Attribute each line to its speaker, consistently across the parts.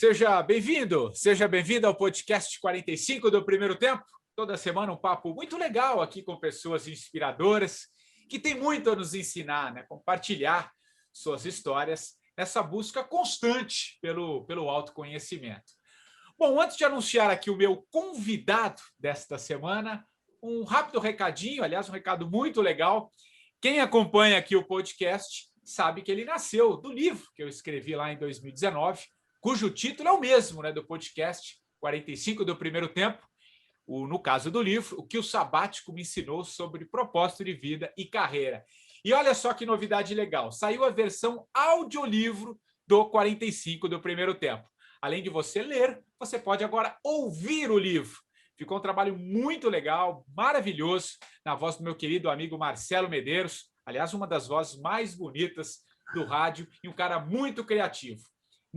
Speaker 1: Seja bem-vindo ao podcast 45 do Primeiro Tempo. Toda semana um papo muito legal aqui com pessoas inspiradoras que têm muito a nos ensinar, né? Compartilhar suas histórias nessa busca constante pelo autoconhecimento. Bom, antes de anunciar aqui o meu convidado desta semana, um rápido recadinho, aliás, um recado muito legal. Quem acompanha aqui o podcast sabe que ele nasceu do livro que eu escrevi lá em 2019, cujo título é o mesmo, né, do podcast 45 do Primeiro Tempo. No caso do livro, O que o Sabático me ensinou sobre propósito de vida e carreira. E olha só que novidade legal, saiu a versão audiolivro do 45 do Primeiro Tempo. Além de você ler, você pode agora ouvir o livro. Ficou um trabalho muito legal, maravilhoso, na voz do meu querido amigo Marcelo Medeiros, aliás, uma das vozes mais bonitas do rádio e um cara muito criativo.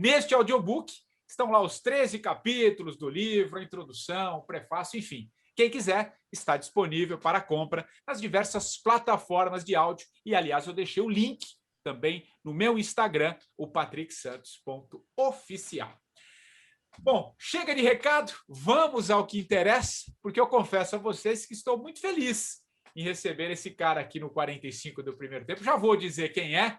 Speaker 1: Neste audiobook estão lá os 13 capítulos do livro, a introdução, o prefácio, enfim. Quem quiser, está disponível para compra nas diversas plataformas de áudio. E, aliás, eu deixei o link também no meu Instagram, o patricksantos.oficial. Bom, chega de recado, vamos ao que interessa, porque eu confesso a vocês que estou muito feliz em receber esse cara aqui no 45 do Primeiro Tempo. Já vou dizer quem é,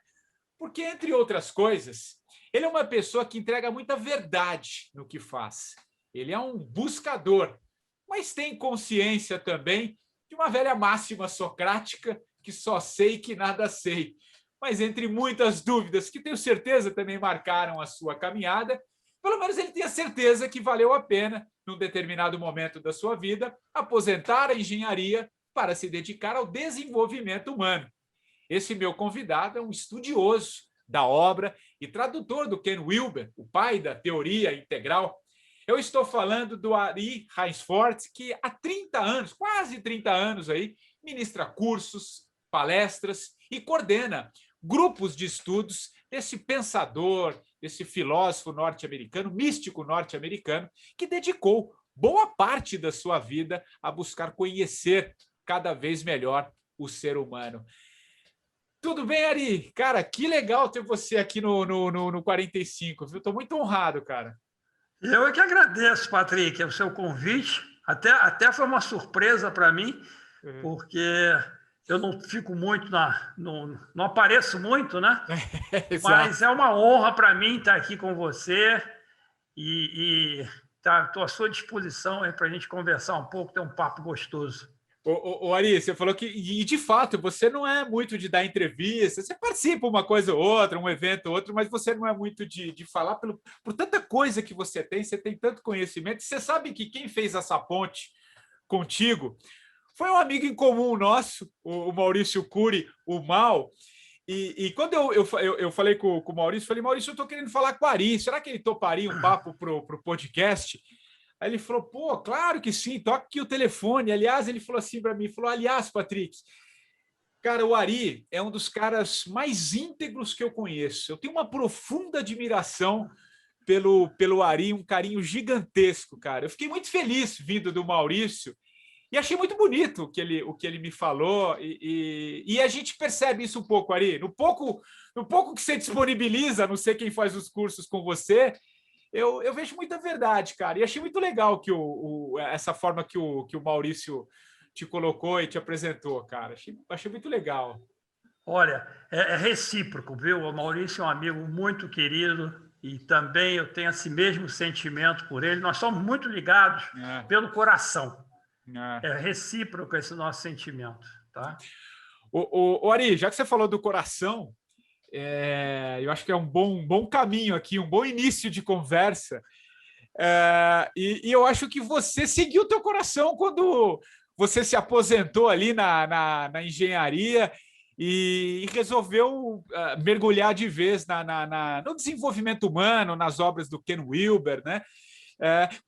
Speaker 1: porque, entre outras coisas, ele é uma pessoa que entrega muita verdade no que faz. Ele é um buscador, mas tem consciência também de uma velha máxima socrática que só sei que nada sei. Mas entre muitas dúvidas que tenho certeza também marcaram a sua caminhada, pelo menos ele tem a certeza que valeu a pena, num determinado momento da sua vida, aposentar a engenharia para se dedicar ao desenvolvimento humano. Esse meu convidado é um estudioso da obra e tradutor do Ken Wilber, o pai da teoria integral. Eu estou falando do Ari Rainsford, que há 30 anos, quase 30 anos aí, ministra cursos, palestras e coordena grupos de estudos desse pensador, desse filósofo norte-americano, místico norte-americano, que dedicou boa parte da sua vida a buscar conhecer cada vez melhor o ser humano. Tudo bem, Ari? Cara, que legal ter você aqui no 45, viu? Estou muito honrado, cara.
Speaker 2: Eu é que agradeço, Patrick, o seu convite. Até foi uma surpresa para mim, porque eu não fico muito, não apareço muito, né? Mas é uma honra para mim estar aqui com você e estou à sua disposição para a gente conversar um pouco, ter um papo gostoso.
Speaker 1: Ari, você falou que, e de fato, você não é muito de dar entrevista, você participa uma coisa ou outra, um evento ou outro, mas você não é muito de falar por tanta coisa que você tem tanto conhecimento. Você sabe que quem fez essa ponte contigo foi um amigo em comum nosso, o Maurício Cury, o Mal. E quando eu falei com o Maurício, falei, Maurício, eu estou querendo falar com o Ari, será que ele toparia um papo para o podcast? Aí ele falou, pô, claro que sim, toca aqui o telefone. Aliás, ele falou assim para mim, falou, aliás, Patrick, cara, o Ari é um dos caras mais íntegros que eu conheço. Eu tenho uma profunda admiração pelo Ari, um carinho gigantesco, cara. Eu fiquei muito feliz vindo do Maurício e achei muito bonito o que ele me falou. E a gente percebe isso um pouco, Ari. No pouco que você disponibiliza, não sei quem faz os cursos com você, eu vejo muita verdade, cara. E achei muito legal que essa forma que o Maurício te colocou e te apresentou, cara. Achei muito legal.
Speaker 2: Olha, é recíproco, viu? O Maurício é um amigo muito querido e também eu tenho esse mesmo sentimento por ele. Nós somos muito ligados pelo coração. É recíproco esse nosso sentimento, tá?
Speaker 1: Ari, já que você falou do coração, eu acho que é um bom caminho aqui, um bom início de conversa. E eu acho que você seguiu o teu coração quando você se aposentou ali na engenharia e resolveu mergulhar de vez no desenvolvimento humano, nas obras do Ken Wilber, né?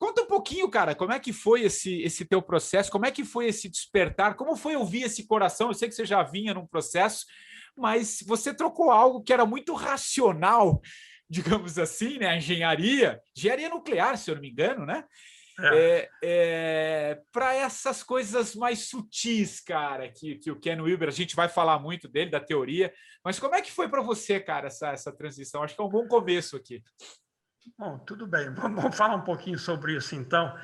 Speaker 1: Conta um pouquinho, cara, como é que foi esse teu processo, como é que foi esse despertar, como foi ouvir esse coração? Eu sei que você já vinha num processo, mas você trocou algo que era muito racional, digamos assim, né? A engenharia nuclear, se eu não me engano, né? Para essas coisas mais sutis, cara, que o Ken Wilber, a gente vai falar muito dele, da teoria, mas como é que foi para você, cara, essa transição? Acho que é um bom começo aqui.
Speaker 2: Bom, tudo bem. Vamos falar um pouquinho sobre isso, então.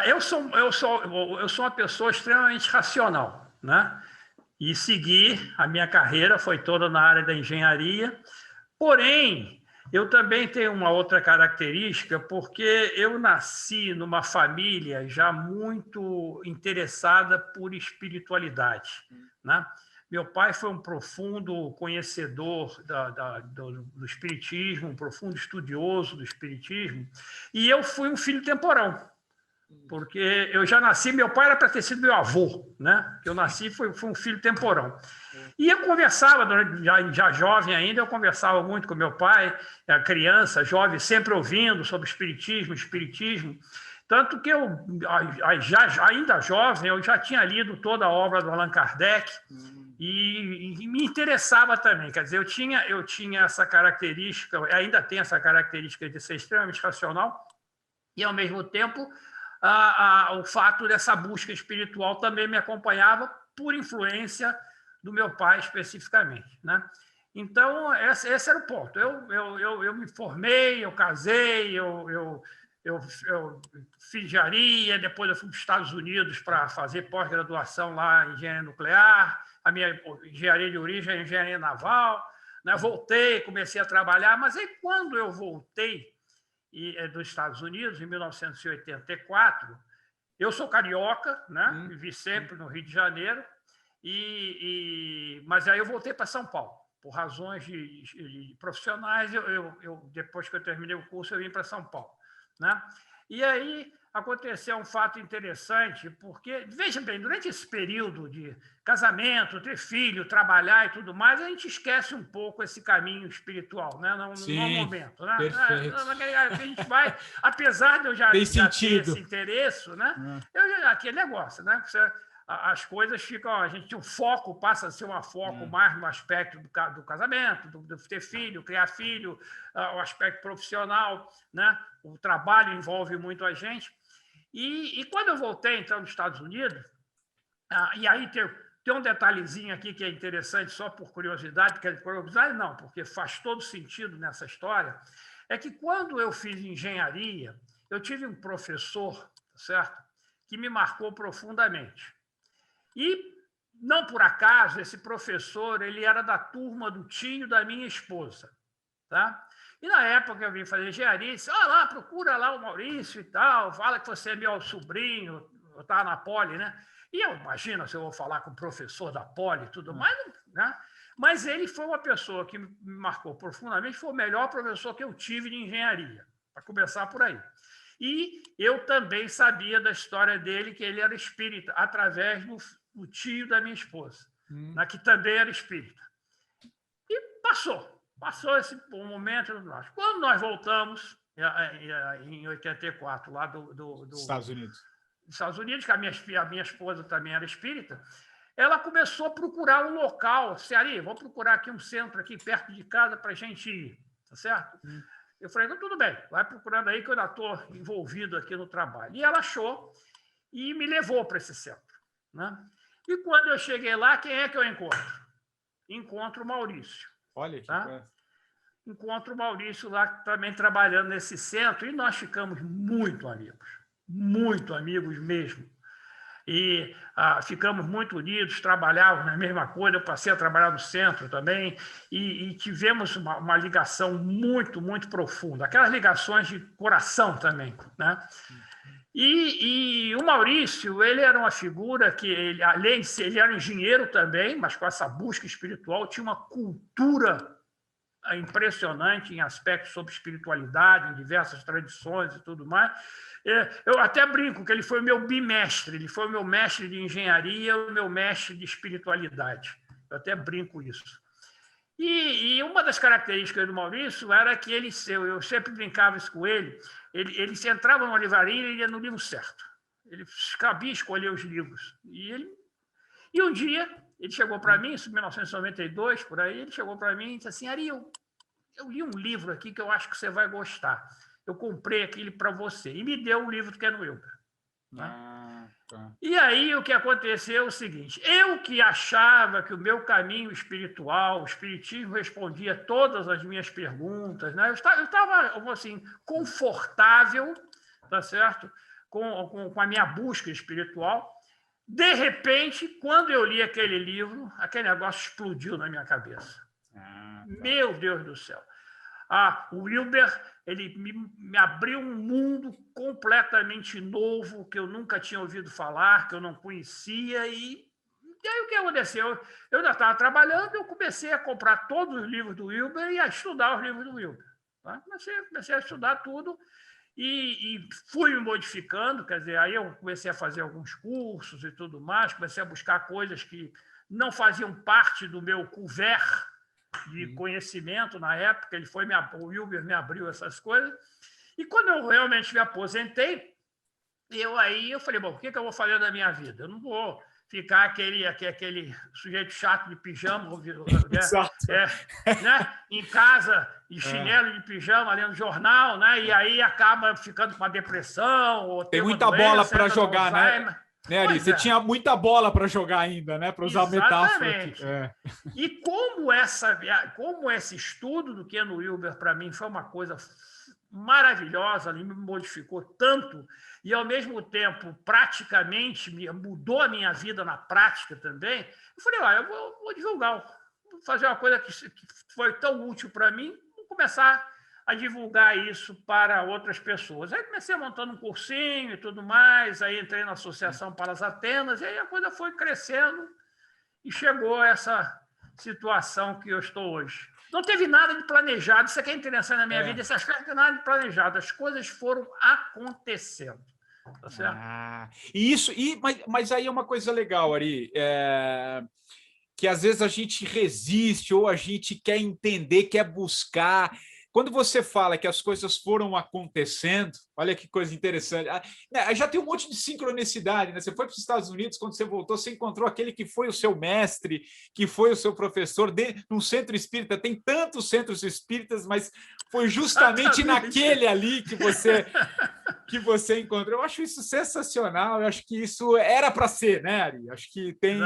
Speaker 2: Eu sou uma pessoa extremamente racional, né? E seguir a minha carreira foi toda na área da engenharia. Porém, eu também tenho uma outra característica, porque eu nasci numa família já muito interessada por espiritualidade, né? Meu pai foi um profundo conhecedor do espiritismo, um profundo estudioso do espiritismo, e eu fui um filho temporão, porque eu já nasci, meu pai era para ter sido meu avô, né? Eu nasci, fui um filho temporão. E eu conversava, já jovem ainda, eu conversava muito com meu pai, criança, jovem, sempre ouvindo sobre espiritismo. Tanto que eu, ainda jovem, eu já tinha lido toda a obra do Allan Kardec e me interessava também. Quer dizer, eu tinha essa característica, ainda tenho essa característica de ser extremamente racional e, ao mesmo tempo, o fato dessa busca espiritual também me acompanhava por influência do meu pai especificamente, né? Então, esse era o ponto. Eu me formei, eu casei, eu fiz engenharia, depois eu fui para os Estados Unidos para fazer pós-graduação lá em engenharia nuclear, a minha engenharia de origem é engenharia naval, né? Voltei, comecei a trabalhar, mas aí quando eu voltei dos Estados Unidos, em 1984, eu sou carioca, né? Vivi sempre no Rio de Janeiro, mas aí eu voltei para São Paulo. Por razões de profissionais, depois que eu terminei o curso, eu vim para São Paulo, né? E aí aconteceu um fato interessante, porque, veja bem, durante esse período de casamento, ter filho, trabalhar e tudo mais, a gente esquece um pouco esse caminho espiritual, né? No momento, né?
Speaker 1: Perfeito.
Speaker 2: A gente vai, apesar de eu já ter esse interesse, né? Aquele negócio, né? As coisas ficam, o foco passa a ser um foco mais no aspecto do casamento, do ter filho, criar filho, o aspecto profissional, né? O trabalho envolve muito a gente. E quando eu voltei, então, dos Estados Unidos, e aí tem um detalhezinho aqui que é interessante, só por curiosidade, porque faz todo sentido nessa história, é que quando eu fiz engenharia, eu tive um professor, certo, que me marcou profundamente. E, não por acaso, esse professor ele era da turma do tio da minha esposa, tá? E na época eu vim fazer engenharia, disse, lá, procura lá o Maurício e tal, fala que você é meu sobrinho, eu estava na Poli, né? E eu imagino se eu vou falar com o professor da Poli e tudo mais, né? Mas ele foi uma pessoa que me marcou profundamente, foi o melhor professor que eu tive de engenharia, para começar por aí. E eu também sabia da história dele, que ele era espírita, através do tio da minha esposa, né, que também era espírita. E passou esse momento. Quando nós voltamos, em 84, lá dos
Speaker 1: Estados Unidos,
Speaker 2: que a minha esposa também era espírita, ela começou a procurar um local. Ari, vou procurar aqui um centro aqui perto de casa para a gente ir, tá certo? Eu falei, então, tudo bem, vai procurando aí que eu ainda estou envolvido aqui no trabalho. E ela achou e me levou para esse centro, né? E quando eu cheguei lá, quem é que eu encontro? Encontro o Maurício.
Speaker 1: Olha que
Speaker 2: tá? Encontro o Maurício lá também trabalhando nesse centro e nós ficamos muito amigos mesmo. E ficamos muito unidos, trabalhávamos na mesma coisa, eu passei a trabalhar no centro também, e tivemos uma ligação muito, muito profunda, aquelas ligações de coração também, né? E o Maurício, ele era uma figura que, além de ser, ele era engenheiro também, mas com essa busca espiritual, tinha uma cultura impressionante em aspectos sobre espiritualidade, em diversas tradições e tudo mais. Eu até brinco que ele foi o meu bimestre, ele foi o meu mestre de engenharia, o meu mestre de espiritualidade. Eu até brinco isso. E uma das características do Maurício era que eu sempre brincava isso com ele entrava numa livraria e ele ia no livro certo. Ele sabia escolher os livros. E um dia, ele chegou para mim, isso em 1992, por aí, ele chegou para mim e disse assim, Ari, eu li um livro aqui que eu acho que você vai gostar. Eu comprei aquele para você. E me deu o livro do Ken Wilber. Né? E aí o que aconteceu é o seguinte, eu que achava que o meu caminho espiritual, o espiritismo respondia todas as minhas perguntas, né? Eu estava assim, confortável, tá certo? Com a minha busca espiritual. De repente, quando eu li aquele livro, aquele negócio explodiu na minha cabeça. Meu Deus do céu. O Wilber, ele me abriu um mundo completamente novo, que eu nunca tinha ouvido falar, que eu não conhecia, e aí o que aconteceu? Eu ainda estava trabalhando, eu comecei a comprar todos os livros do Wilber e a estudar os livros do Wilber. Tá? Comecei a estudar tudo e fui me modificando, quer dizer, aí eu comecei a fazer alguns cursos e tudo mais, comecei a buscar coisas que não faziam parte do meu couvert de conhecimento na época, o Wilber me abriu essas coisas, e quando eu realmente me aposentei, eu falei, bom, o que eu vou fazer da minha vida? Eu não vou ficar aquele sujeito chato de pijama, né? Em casa, de chinelo de pijama, lendo jornal, né? E aí acaba ficando com uma depressão, ou
Speaker 1: tem muita bola para jogar, né? Ari, você tinha muita bola para jogar ainda, né? Para usar a metáfora aqui.
Speaker 2: E como esse estudo do Ken Wilber, para mim, foi uma coisa maravilhosa, ele me modificou tanto, e, ao mesmo tempo, praticamente mudou a minha vida na prática também, eu falei, eu vou divulgar, vou fazer uma coisa que foi tão útil para mim, vou começar a divulgar isso para outras pessoas. Aí comecei montando um cursinho e tudo mais, aí entrei na Associação para as Atenas, e aí a coisa foi crescendo e chegou a essa situação que eu estou hoje. Não teve nada de planejado, isso aqui é interessante na minha vida, essas coisas não teve nada de planejado, as coisas foram acontecendo. Tá certo?
Speaker 1: Mas aí é uma coisa legal, Ari, que às vezes a gente resiste ou a gente quer entender, quer buscar. Quando você fala que as coisas foram acontecendo, olha que coisa interessante. Já tem um monte de sincronicidade, né? Você foi para os Estados Unidos, quando você voltou, você encontrou aquele que foi o seu mestre, que foi o seu professor, num centro espírita. Tem tantos centros espíritas, mas foi justamente naquele ali que você encontrou. Eu acho isso sensacional, eu acho que isso era para ser, né, Ari? Acho que tem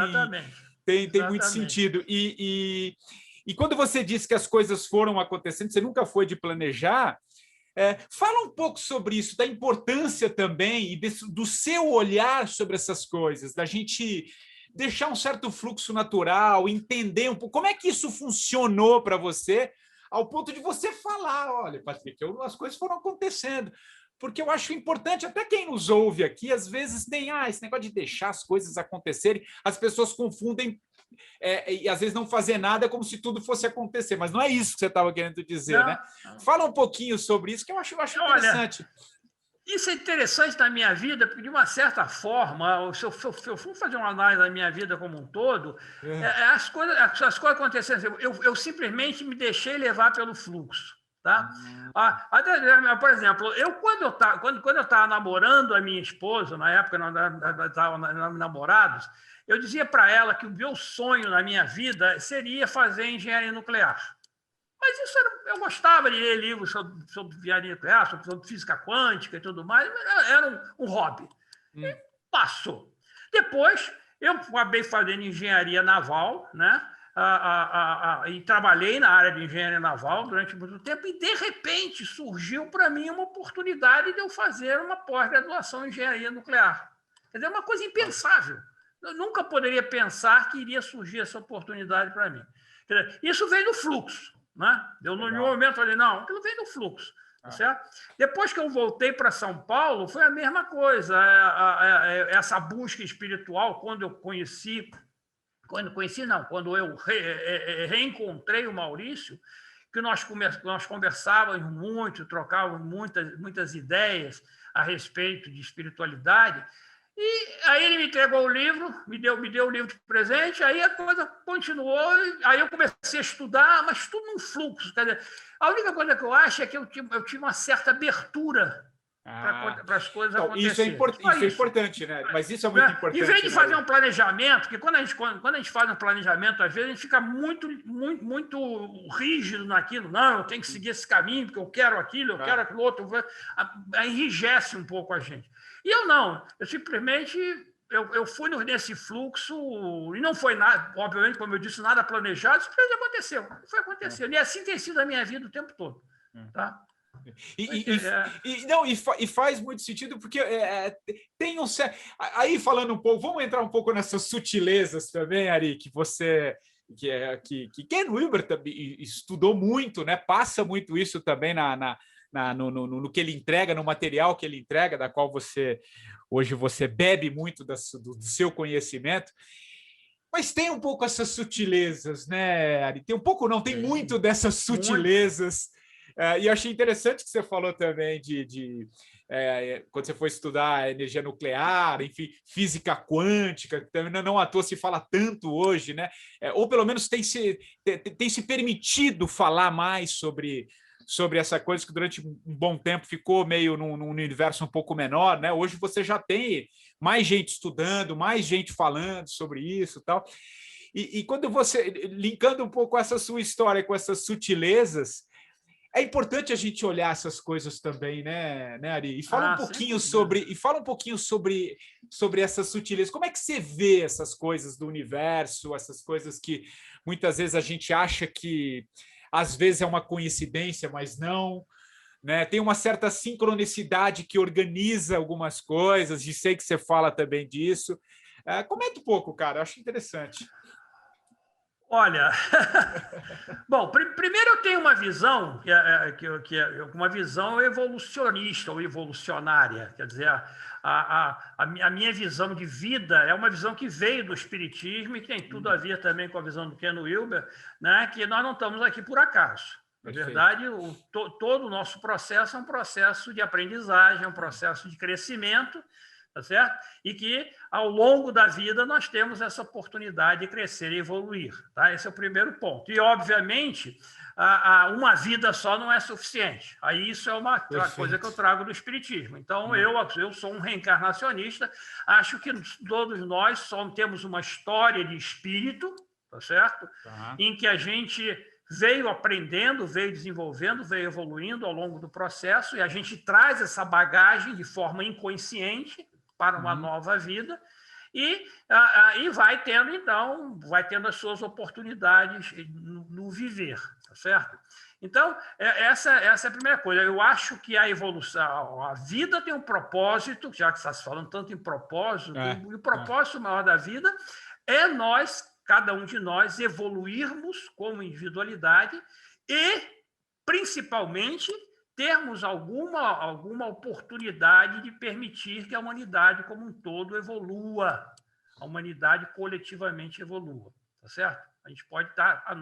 Speaker 1: muito sentido. E quando você disse que as coisas foram acontecendo, você nunca foi de planejar, fala um pouco sobre isso, da importância também e do seu olhar sobre essas coisas, da gente deixar um certo fluxo natural, entender um pouco como é que isso funcionou para você, ao ponto de você falar, olha, Patrick, as coisas foram acontecendo. Porque eu acho importante, até quem nos ouve aqui, às vezes tem esse negócio de deixar as coisas acontecerem, as pessoas confundem e às vezes não fazer nada como se tudo fosse acontecer, mas não é isso que você estava querendo dizer, né? Fala um pouquinho sobre isso, que eu acho interessante.
Speaker 2: Olha, isso é interessante na minha vida, porque, de uma certa forma, se eu for fazer uma análise da minha vida como um todo, as coisas aconteceram. Eu simplesmente me deixei levar pelo fluxo. Tá? Por exemplo, quando eu estava namorando a minha esposa, na época nós estávamos namorados, eu dizia para ela que o meu sonho na minha vida seria fazer engenharia nuclear. Mas eu gostava de ler livros sobre engenharia nuclear, sobre física quântica e tudo mais, mas era um hobby. E passou. Depois, eu acabei fazendo engenharia naval, né? E trabalhei na área de engenharia naval durante muito tempo, e, de repente, surgiu para mim uma oportunidade de eu fazer uma pós-graduação em engenharia nuclear. Quer dizer, uma coisa impensável. Eu nunca poderia pensar que iria surgir essa oportunidade para mim. Quer dizer, isso veio do fluxo. Né? Eu, no momento, falei, não, aquilo veio do fluxo. Certo? Depois que eu voltei para São Paulo, foi a mesma coisa. Essa busca espiritual, quando eu reencontrei o Maurício, que nós conversávamos muito, trocávamos muitas ideias a respeito de espiritualidade. E aí ele me entregou o livro, me deu o livro de presente, aí a coisa continuou, aí eu comecei a estudar, mas tudo num fluxo. Quer dizer, a única coisa que eu acho é que eu tive uma certa abertura para as coisas acontecerem.
Speaker 1: Isso é importante, né? Mas isso é muito importante.
Speaker 2: Em vez de fazer um planejamento, porque quando a gente faz um planejamento, às vezes a gente fica muito rígido naquilo. Não, eu tenho que seguir esse caminho, porque eu quero aquilo, eu quero aquilo outro. Enrijece um pouco a gente. E eu não, eu simplesmente eu fui nesse fluxo e não foi nada, obviamente, como eu disse, nada planejado, simplesmente aconteceu, foi acontecendo. E assim tem sido a minha vida o tempo todo. Tá?
Speaker 1: E faz muito sentido, porque tem um certo. Aí, falando um pouco, vamos entrar um pouco nessas sutilezas também, Ari, que você. Que Ken Wilber estudou muito, né? Passa muito isso também no que ele entrega, no material que ele entrega, da qual hoje você bebe muito do seu conhecimento. Mas tem um pouco essas sutilezas, né, Ari? Tem um pouco, não, tem muito dessas sutilezas. E eu achei interessante que você falou também quando você foi estudar a energia nuclear, enfim, física quântica, que também não à toa se fala tanto hoje, né? Ou pelo menos tem se permitido falar mais sobre essa coisa que durante um bom tempo ficou meio num universo um pouco menor, né? Hoje você já tem mais gente estudando, mais gente falando sobre isso e tal. E quando você, linkando um pouco essa sua história com essas sutilezas, é importante a gente olhar essas coisas também, né, Ari? E fala um pouquinho sobre essas sutilezas. Como é que você vê essas coisas do universo, essas coisas que muitas vezes a gente acha que às vezes é uma coincidência, mas não, né? Tem uma certa sincronicidade que organiza algumas coisas, e sei que você fala também disso. Comenta um pouco, cara, eu acho interessante.
Speaker 2: Olha, bom, primeiro eu tenho uma visão que é uma visão evolucionista ou evolucionária, quer dizer, a minha visão de vida é uma visão que veio do espiritismo e que tem tudo a ver também com a visão do Ken Wilber, né, que nós não estamos aqui por acaso. Na verdade, todo o nosso processo é um processo de aprendizagem, é um processo de crescimento, tá certo? E que, ao longo da vida, nós temos essa oportunidade de crescer e evoluir. Tá? Esse é o primeiro ponto. E, obviamente, uma vida só não é suficiente. Aí isso é uma coisa que eu trago do espiritismo. Então, eu sou um reencarnacionista, acho que todos nós só temos uma história de espírito, tá certo? Em que a gente veio aprendendo, veio desenvolvendo, veio evoluindo ao longo do processo, e a gente traz essa bagagem de forma inconsciente para uma nova vida, e vai tendo, então, as suas oportunidades no viver, tá certo? Então, essa é a primeira coisa. Eu acho que a evolução, a vida tem um propósito, já que está se falando tanto em propósito, o propósito maior da vida é cada um de nós, evoluirmos como individualidade e, principalmente, termos alguma oportunidade de permitir que a humanidade como um todo evolua, a humanidade coletivamente evolua, tá certo? A gente pode dar a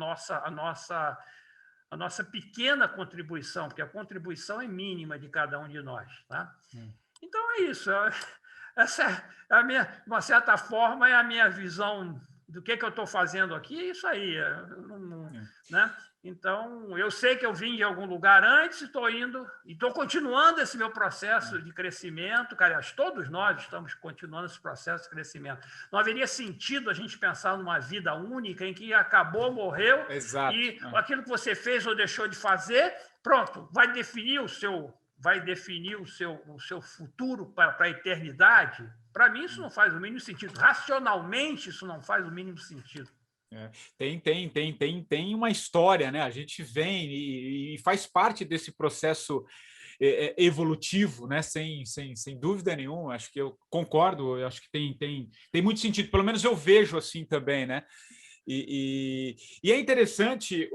Speaker 2: nossa pequena contribuição, porque a contribuição é mínima de cada um de nós, tá? Então é isso. Essa é a minha, de uma certa forma, é a minha visão do que eu estou fazendo aqui, é isso aí, né? Então, eu sei que eu vim de algum lugar antes e estou indo, e estou continuando esse meu processo de crescimento, aliás, todos nós estamos continuando esse processo de crescimento. Não haveria sentido a gente pensar numa vida única em que acabou, morreu,
Speaker 1: Exato.
Speaker 2: E aquilo que você fez ou deixou de fazer, pronto, vai definir o seu futuro para a eternidade. Para mim, isso não faz o mínimo sentido. Racionalmente, isso não faz o mínimo sentido.
Speaker 1: Tem uma história, né? A gente vem e faz parte desse processo evolutivo, né? Sem dúvida nenhuma. Acho que eu concordo, eu acho que tem muito sentido, pelo menos eu vejo assim também, né? E é interessante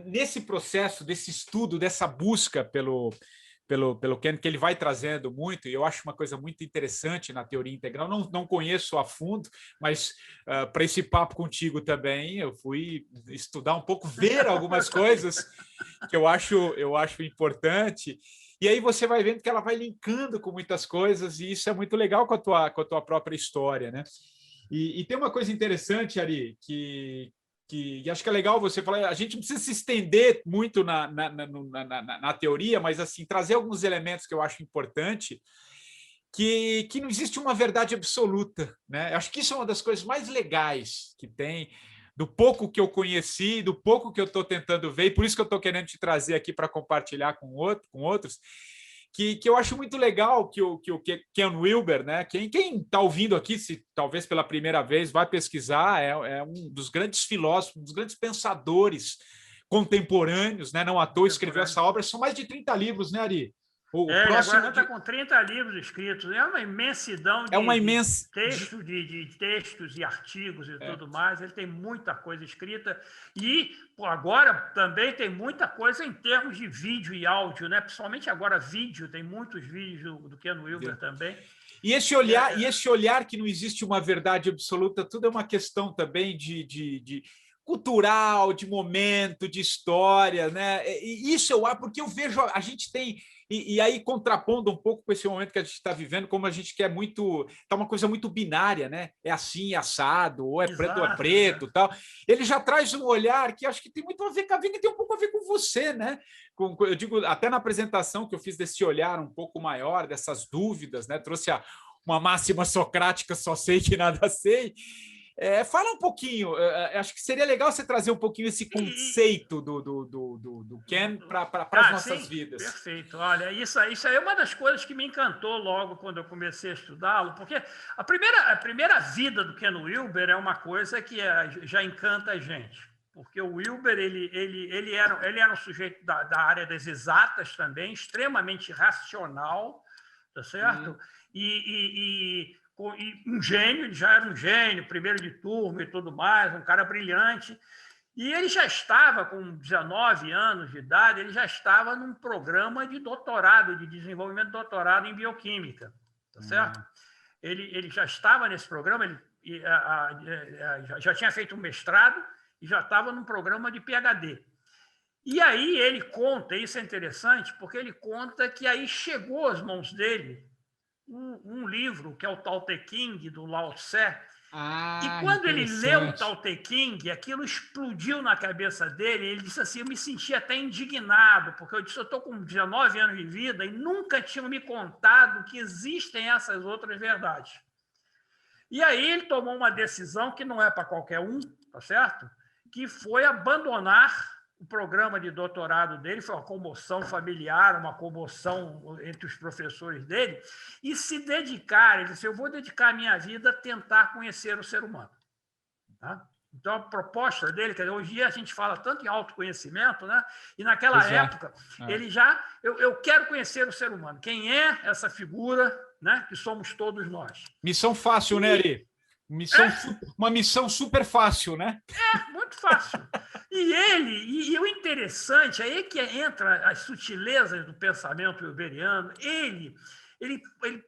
Speaker 1: nesse processo, desse estudo, dessa busca pelo Ken, que ele vai trazendo muito, e eu acho uma coisa muito interessante na teoria integral. Não conheço a fundo, mas para esse papo contigo também, eu fui estudar um pouco, ver algumas coisas que eu acho importante, e aí você vai vendo que ela vai linkando com muitas coisas, e isso é muito legal com a tua própria história, né? E tem uma coisa interessante, Ari, que acho que é legal você falar, a gente não precisa se estender muito na teoria, mas assim trazer alguns elementos que eu acho importante, que não existe uma verdade absoluta, né? Acho que isso é uma das coisas mais legais que tem, do pouco que eu conheci, do pouco que eu estou tentando ver, e por isso que eu estou querendo te trazer aqui para compartilhar com outros, que eu acho muito legal que o Ken Wilber, né? Quem está ouvindo aqui, se talvez pela primeira vez, vai pesquisar, é um dos grandes filósofos, um dos grandes pensadores contemporâneos, né? Não à toa escreveu essa obra, são mais de 30 livros, né, Ari?
Speaker 2: Ele agora está com 30 livros escritos, é uma imensidão de textos e artigos e tudo mais, ele tem muita coisa escrita e agora também tem muita coisa em termos de vídeo e áudio, né? Principalmente agora vídeo, tem muitos vídeos do Ken Wilber também.
Speaker 1: E esse olhar que não existe uma verdade absoluta, tudo é uma questão também de cultural, de momento, de história, né? E isso eu acho, porque eu vejo, a gente tem, e aí contrapondo um pouco com esse momento que a gente está vivendo, como a gente quer muito, tá uma coisa muito binária, né? É assim, assado, ou é preto ou é preto, tal. Ele já traz um olhar que acho que tem muito a ver com a vida, e tem um pouco a ver com você, né? Eu digo, até na apresentação que eu fiz desse olhar um pouco maior, dessas dúvidas, né? Trouxe uma máxima socrática, só sei que nada sei. Fala um pouquinho, acho que seria legal você trazer um pouquinho esse conceito do Ken para as nossas vidas.
Speaker 2: Perfeito. Olha, isso aí é uma das coisas que me encantou logo quando eu comecei a estudá-lo, porque a primeira vida do Ken Wilber é uma coisa que já encanta a gente, porque o Wilber ele era um sujeito da área das exatas também, extremamente racional, tá certo? E um gênio, ele já era um gênio, primeiro de turma e tudo mais, um cara brilhante. E ele já estava, com 19 anos de idade, ele já estava num programa de doutorado, de desenvolvimento de doutorado em bioquímica, tá certo? Ele já estava nesse programa, ele já tinha feito um mestrado e já estava num programa de PhD. E aí ele conta, isso é interessante, porque ele conta que aí chegou às mãos dele um livro, que é o Tao Te Ching, do Lao Tse, e quando ele leu o Tao Te Ching, aquilo explodiu na cabeça dele, ele disse assim, eu me senti até indignado, porque eu disse, eu estou com 19 anos de vida e nunca tinham me contado que existem essas outras verdades. E aí ele tomou uma decisão que não é para qualquer um, tá certo? Que foi abandonar o programa de doutorado dele, foi uma comoção familiar, uma comoção entre os professores dele, e se dedicar, ele disse, eu vou dedicar a minha vida a tentar conhecer o ser humano. Tá? Então, a proposta dele, quer dizer, hoje em dia a gente fala tanto em autoconhecimento, né? E naquela época, ele já, eu quero conhecer o ser humano. Quem é essa figura, né? Que somos todos nós.
Speaker 1: Missão fácil, né, Ari? Uma missão super fácil, né?
Speaker 2: Muito fácil. E o interessante, aí que entra as sutilezas do pensamento wilberiano, ele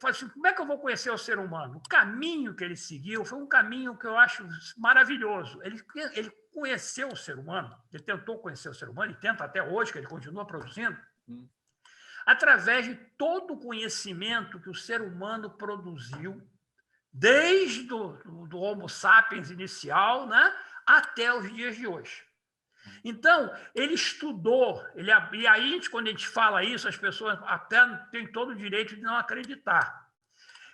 Speaker 2: fala assim, como é que eu vou conhecer o ser humano? O caminho que ele seguiu foi um caminho que eu acho maravilhoso. Ele conheceu o ser humano, ele tentou conhecer o ser humano, e tenta até hoje, que ele continua produzindo, através de todo o conhecimento que o ser humano produziu, desde do Homo sapiens inicial, né, até os dias de hoje. Então, ele estudou, e aí, quando a gente fala isso, as pessoas até têm todo o direito de não acreditar.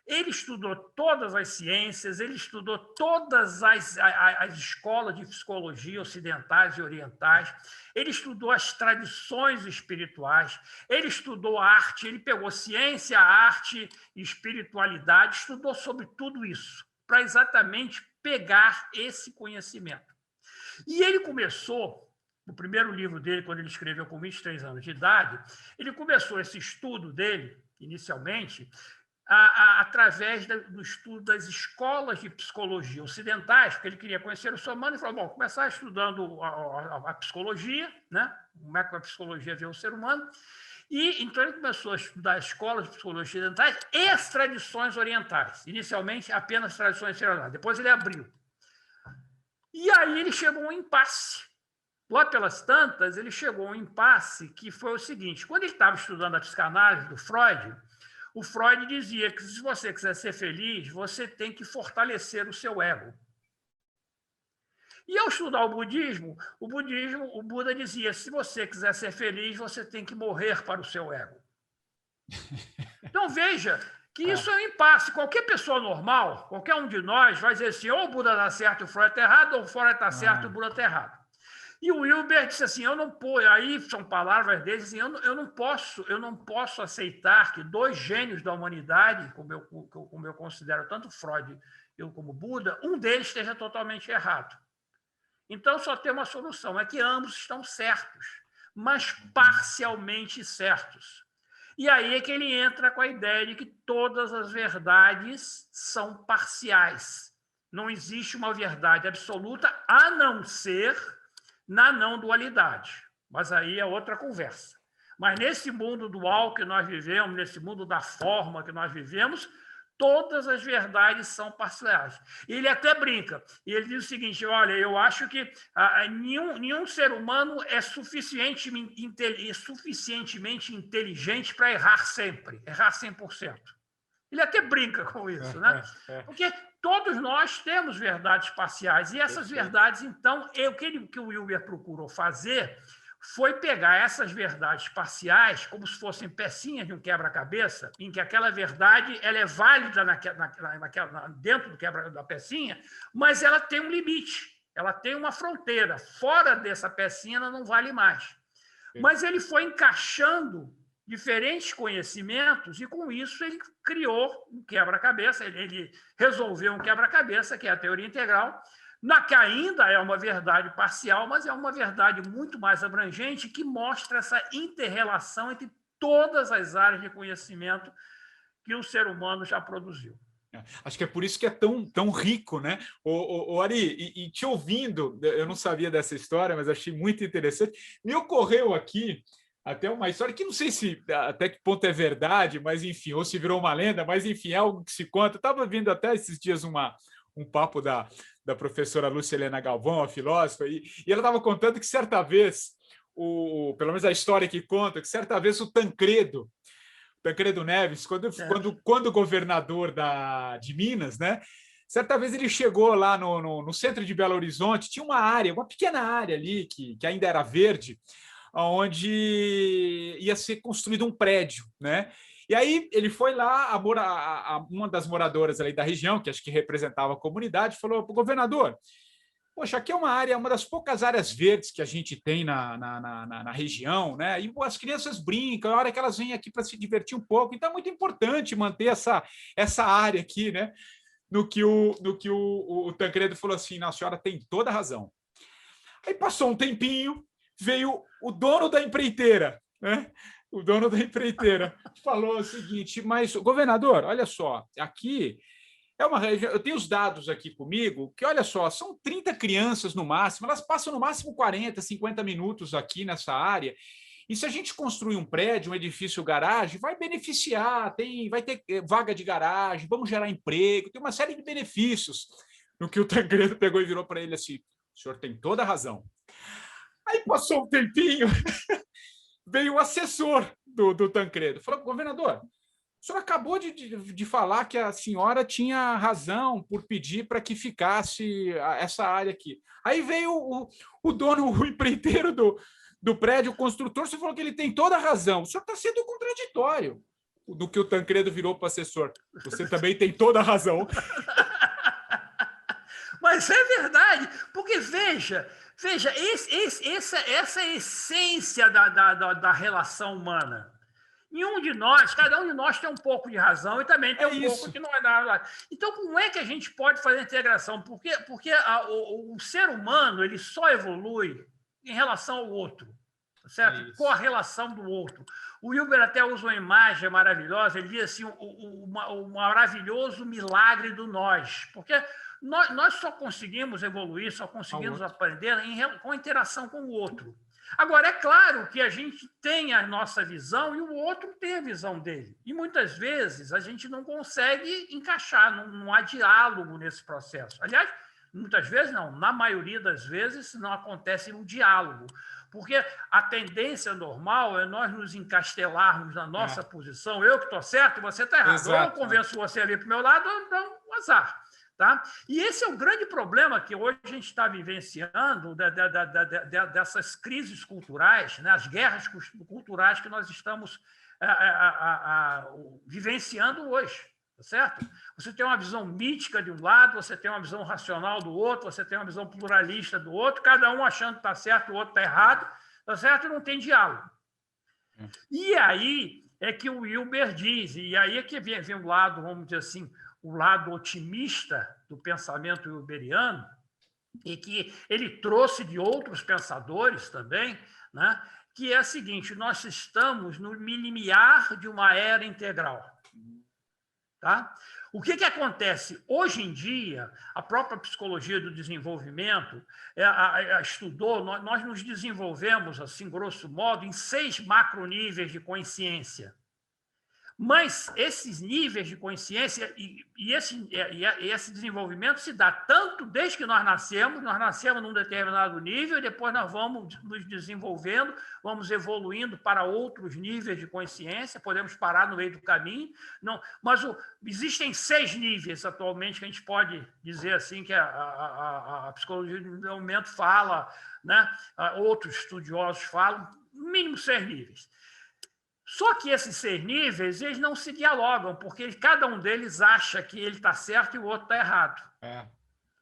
Speaker 2: Ele estudou todas as ciências, ele estudou todas as escolas de psicologia ocidentais e orientais, ele estudou as tradições espirituais, ele estudou arte, ele pegou ciência, arte e espiritualidade, estudou sobre tudo isso, para exatamente pegar esse conhecimento. E ele começou, no primeiro livro dele, quando ele escreveu com 23 anos de idade, ele começou esse estudo dele, inicialmente, através do estudo das escolas de psicologia ocidentais, porque ele queria conhecer o ser humano, e falou, bom, começar estudando a psicologia, né? Como é que a psicologia vê o ser humano, e então ele começou a estudar as escolas de psicologia ocidentais e as tradições orientais, inicialmente apenas tradições orientais, depois ele abriu. E aí ele chegou a um impasse. Lá pelas tantas, ele chegou a um impasse que foi o seguinte, quando ele estava estudando a psicanálise do Freud, o Freud dizia que se você quiser ser feliz, você tem que fortalecer o seu ego. E ao estudar o Buda dizia, se você quiser ser feliz, você tem que morrer para o seu ego. Então, veja que isso é um impasse. Qualquer pessoa normal, qualquer um de nós vai dizer assim, ou o Buda está certo e o Freud está errado, ou o Freud está certo e o Buda está errado. E o Wilber disse assim, aí são palavras dele, assim, eu não posso aceitar que dois gênios da humanidade, como eu considero tanto Freud como Buda, um deles esteja totalmente errado. Então, só tem uma solução, é que ambos estão certos, mas parcialmente certos. E aí é que ele entra com a ideia de que todas as verdades são parciais. Não existe uma verdade absoluta, a não ser na não-dualidade. Mas aí é outra conversa. Mas nesse mundo dual que nós vivemos, nesse mundo da forma que nós vivemos, todas as verdades são parciais. E ele até brinca. E ele diz o seguinte, olha, eu acho que nenhum ser humano é suficientemente inteligente para errar sempre, errar 100%. Ele até brinca com isso, né? Porque todos nós temos verdades parciais. E essas verdades, então, o que o Wilber procurou fazer foi pegar essas verdades parciais como se fossem pecinhas de um quebra-cabeça, em que aquela verdade ela é válida dentro do da pecinha, mas ela tem um limite, ela tem uma fronteira. Fora dessa pecinha, ela não vale mais. Mas ele foi encaixando diferentes conhecimentos e, com isso, ele criou um quebra-cabeça, ele resolveu um quebra-cabeça, que é a teoria integral, que ainda é uma verdade parcial, mas é uma verdade muito mais abrangente que mostra essa inter-relação entre todas as áreas de conhecimento que o ser humano já produziu.
Speaker 1: Acho que é por isso que é tão rico, né? Ari, e te ouvindo, eu não sabia dessa história, mas achei muito interessante. Me ocorreu aqui até uma história que não sei se até que ponto é verdade, mas enfim, ou se virou uma lenda, mas enfim, é algo que se conta. Estava vindo até esses dias um papo da professora Lúcia Helena Galvão, a filósofa, e ela estava contando que certa vez, pelo menos a história que conta, que certa vez o Tancredo Neves, quando governador de Minas, né? Certa vez ele chegou lá no centro de Belo Horizonte, tinha uma pequena área ali, que ainda era verde, onde ia ser construído um prédio, né? E aí ele foi lá, uma das moradoras ali da região, que acho que representava a comunidade, falou para o governador, poxa, aqui é uma das poucas áreas verdes que a gente tem na região, né? E as crianças brincam, é a hora que elas vêm aqui para se divertir um pouco, então é muito importante manter essa área aqui, né? No que o Tancredo falou assim, a senhora tem toda a razão. Aí passou um tempinho, veio o dono da empreiteira, né? O dono da empreiteira falou o seguinte, mas, governador, olha só, aqui é uma região, eu tenho os dados aqui comigo, que, olha só, são 30 crianças no máximo, elas passam no máximo 40, 50 minutos aqui nessa área, e se a gente construir um prédio, um edifício garagem, vai beneficiar, vai ter vaga de garagem, vamos gerar emprego, tem uma série de benefícios. No que o Tancredo pegou e virou para ele assim, o senhor tem toda a razão. Aí passou um tempinho, veio o assessor do Tancredo, falou, governador, o senhor acabou de falar que a senhora tinha razão por pedir para que ficasse essa área aqui. Aí veio o dono, o empreiteiro do prédio, o construtor, você falou que ele tem toda a razão. O senhor está sendo contraditório do que o Tancredo virou para o assessor. Você também tem toda a razão.
Speaker 2: Mas é verdade, porque veja essa é a essência da relação humana. Cada um de nós tem um pouco de razão e também tem pouco que não é nada. Então, como é que a gente pode fazer a integração? Porque o ser humano ele só evolui em relação ao outro, certo? Com a relação do outro. O Wilber até usa uma imagem maravilhosa, ele diz assim, o maravilhoso milagre do nós, porque nós só conseguimos evoluir, só conseguimos aprender com a interação com o outro. Agora, é claro que a gente tem a nossa visão e o outro tem a visão dele. E muitas vezes a gente não consegue encaixar, não há diálogo nesse processo. Aliás, muitas vezes não, na maioria das vezes não acontece um diálogo. Porque a tendência normal é nós nos encastelarmos na nossa posição, eu que estou certo, você está errado. Exato. Ou eu convenço você a vir para o meu lado, ou então um azar. Tá? E esse é o grande problema que hoje a gente está vivenciando dessas crises culturais, né? As guerras culturais que nós estamos vivenciando hoje. tá certo? Você tem uma visão mítica de um lado, você tem uma visão racional do outro, você tem uma visão pluralista do outro, cada um achando que está certo, o outro está errado, tá certo? E não tem diálogo. E aí é que o Wilber diz, e aí é que vem o lado, vamos dizer assim, o lado otimista do pensamento wilberiano, e que ele trouxe de outros pensadores também, né? Que é a seguinte: nós estamos no limiar de uma era integral. Tá? O que acontece? Hoje em dia, a própria psicologia do desenvolvimento estudou, nós nos desenvolvemos, assim, grosso modo, em 6 macroníveis de consciência. Mas esses níveis de consciência e esse desenvolvimento se dá tanto desde que nós nascemos num determinado nível, e depois nós vamos nos desenvolvendo, vamos evoluindo para outros níveis de consciência, podemos parar no meio do caminho. Não, mas existem 6 níveis atualmente que a gente pode dizer assim, que a psicologia do desenvolvimento fala, né? Outros estudiosos falam, no mínimo 6 níveis. Só que esses 6 níveis, eles não se dialogam, porque cada um deles acha que ele está certo e o outro está errado.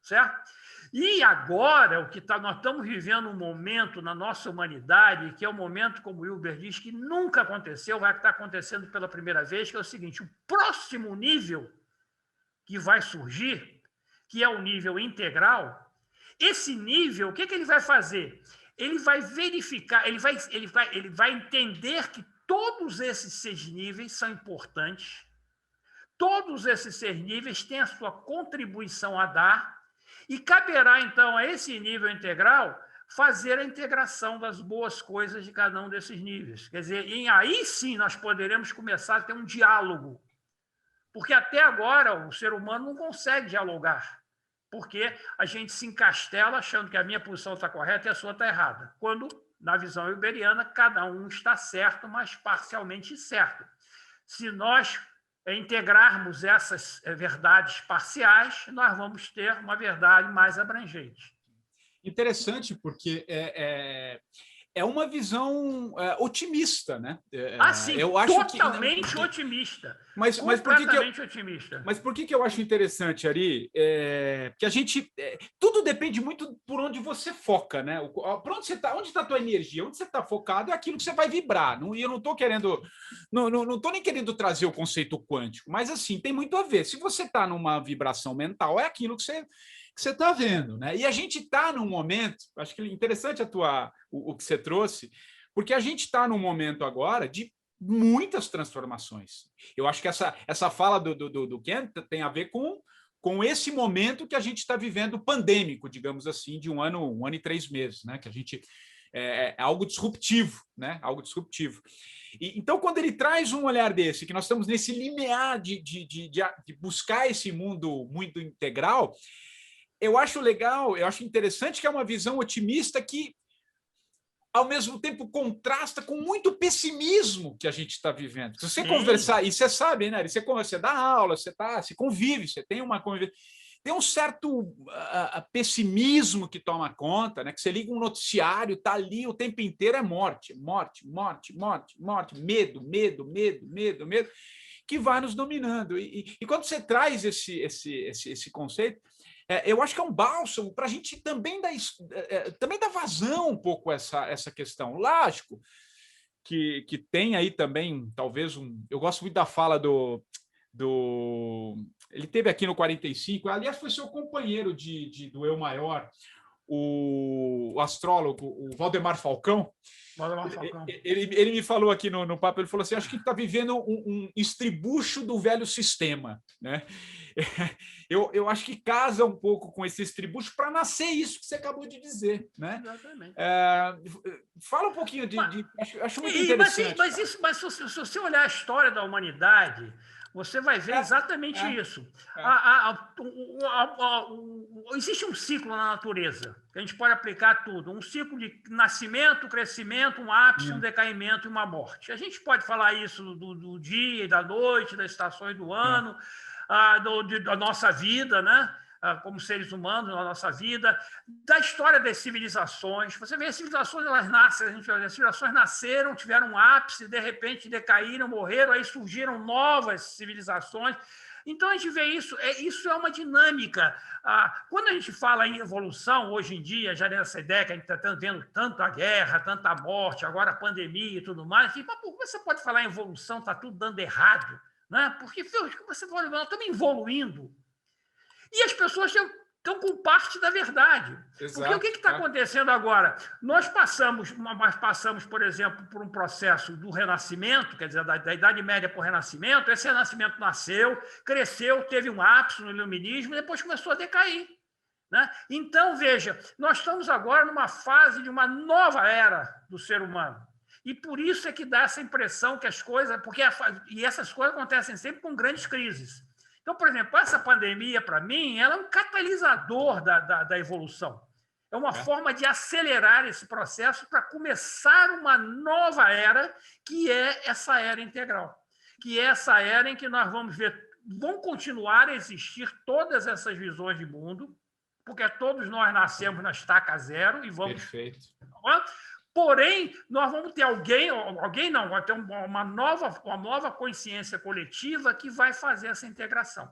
Speaker 2: Certo? E agora, nós estamos vivendo um momento na nossa humanidade, que é um momento, como o Wilber diz, que nunca aconteceu, vai estar acontecendo pela primeira vez, que é o seguinte: o próximo nível que vai surgir, que é o nível integral, esse nível, o que ele vai fazer? Ele vai verificar, ele vai entender que todos esses 6 níveis são importantes, todos esses 6 níveis têm a sua contribuição a dar, e caberá, então, a esse nível integral fazer a integração das boas coisas de cada um desses níveis. Quer dizer, aí sim nós poderemos começar a ter um diálogo, porque até agora o ser humano não consegue dialogar, porque a gente se encastela achando que a minha posição está correta e a sua está errada, quando, na visão wilberiana, cada um está certo, mas parcialmente certo. Se nós integrarmos essas verdades parciais, nós vamos ter uma verdade mais abrangente.
Speaker 1: Interessante, porque é uma visão otimista, né?
Speaker 2: Sim, eu acho totalmente otimista.
Speaker 1: Mas por que eu acho interessante, Ari? Porque a gente... tudo depende muito por onde você foca, né? Por onde você está, onde está a tua energia, onde você está focado é aquilo que você vai vibrar. E eu não estou querendo... Não estou nem querendo trazer o conceito quântico, mas assim, tem muito a ver. Se você está numa vibração mental, é aquilo que você está vendo, né? E a gente está num momento, acho que é interessante o que você trouxe, porque a gente está num momento agora de muitas transformações. Eu acho que essa fala do Ken tem a ver com esse momento que a gente está vivendo pandêmico, digamos assim, de um ano e 3 meses, né? Que a gente é algo disruptivo, né? Algo disruptivo. Então, quando ele traz um olhar desse, que nós estamos nesse limiar de buscar esse mundo muito integral, eu acho legal, eu acho interessante que é uma visão otimista que, ao mesmo tempo, contrasta com muito pessimismo que a gente está vivendo. Se você conversar, e você sabe, né? Você dá aula, você convive, você tem uma convivência. Tem um certo pessimismo que toma conta, né? Que você liga um noticiário, está ali o tempo inteiro, é morte, morte, morte, morte, morte, medo, medo, medo, medo, medo, que vai nos dominando. E quando você traz esse conceito, eu acho que é um bálsamo para a gente também dar vazão um pouco a essa questão. Lógico que tem aí também, talvez, eu gosto muito da fala do ele teve aqui no 45, aliás, foi seu companheiro do Eu Maior, o astrólogo, o Valdemar Falcão. Ele me falou aqui no papo, ele falou assim, acho que está vivendo um estribucho do velho sistema, né? Eu acho que casa um pouco com esse estribucho para nascer isso que você acabou de dizer, né?
Speaker 2: Exatamente.
Speaker 1: Fala um pouquinho acho muito interessante.
Speaker 2: Mas se você olhar a história da humanidade, você vai ver exatamente isso. Existe um ciclo na natureza, que a gente pode aplicar tudo. Um ciclo de nascimento, crescimento, um ápice, um decaimento e uma morte. A gente pode falar isso do dia e da noite, das estações do ano, da nossa vida, né? como seres humanos na nossa vida, da história das civilizações. Você vê, as civilizações, elas nascem, as civilizações nasceram, tiveram um ápice, de repente decaíram, morreram, aí surgiram novas civilizações. Então, a gente vê isso é uma dinâmica. Quando a gente fala em evolução, hoje em dia, já nessa ideia que a gente está vendo tanta guerra, tanta morte, agora a pandemia e tudo mais, mas por que você pode falar em evolução, está tudo dando errado? Né? Porque você fala, nós estamos evoluindo. E as pessoas estão com parte da verdade. Exato. Porque o que está acontecendo agora? Nós passamos, por exemplo, por um processo do Renascimento, quer dizer, da Idade Média para o Renascimento. Esse Renascimento nasceu, cresceu, teve um ápice no Iluminismo e depois começou a decair. Né? Então, veja, nós estamos agora numa fase de uma nova era do ser humano. E por isso é que dá essa impressão que as coisas... E essas coisas acontecem sempre com grandes crises. Então, por exemplo, essa pandemia, para mim, ela é um catalisador da evolução. É uma forma de acelerar esse processo para começar uma nova era, que é essa era integral, que é essa era em que nós vamos ver, vão continuar a existir todas essas visões de mundo, porque todos nós nascemos na estaca zero e vamos...
Speaker 1: Perfeito.
Speaker 2: Porém, nós vamos ter vai ter uma nova consciência coletiva que vai fazer essa integração.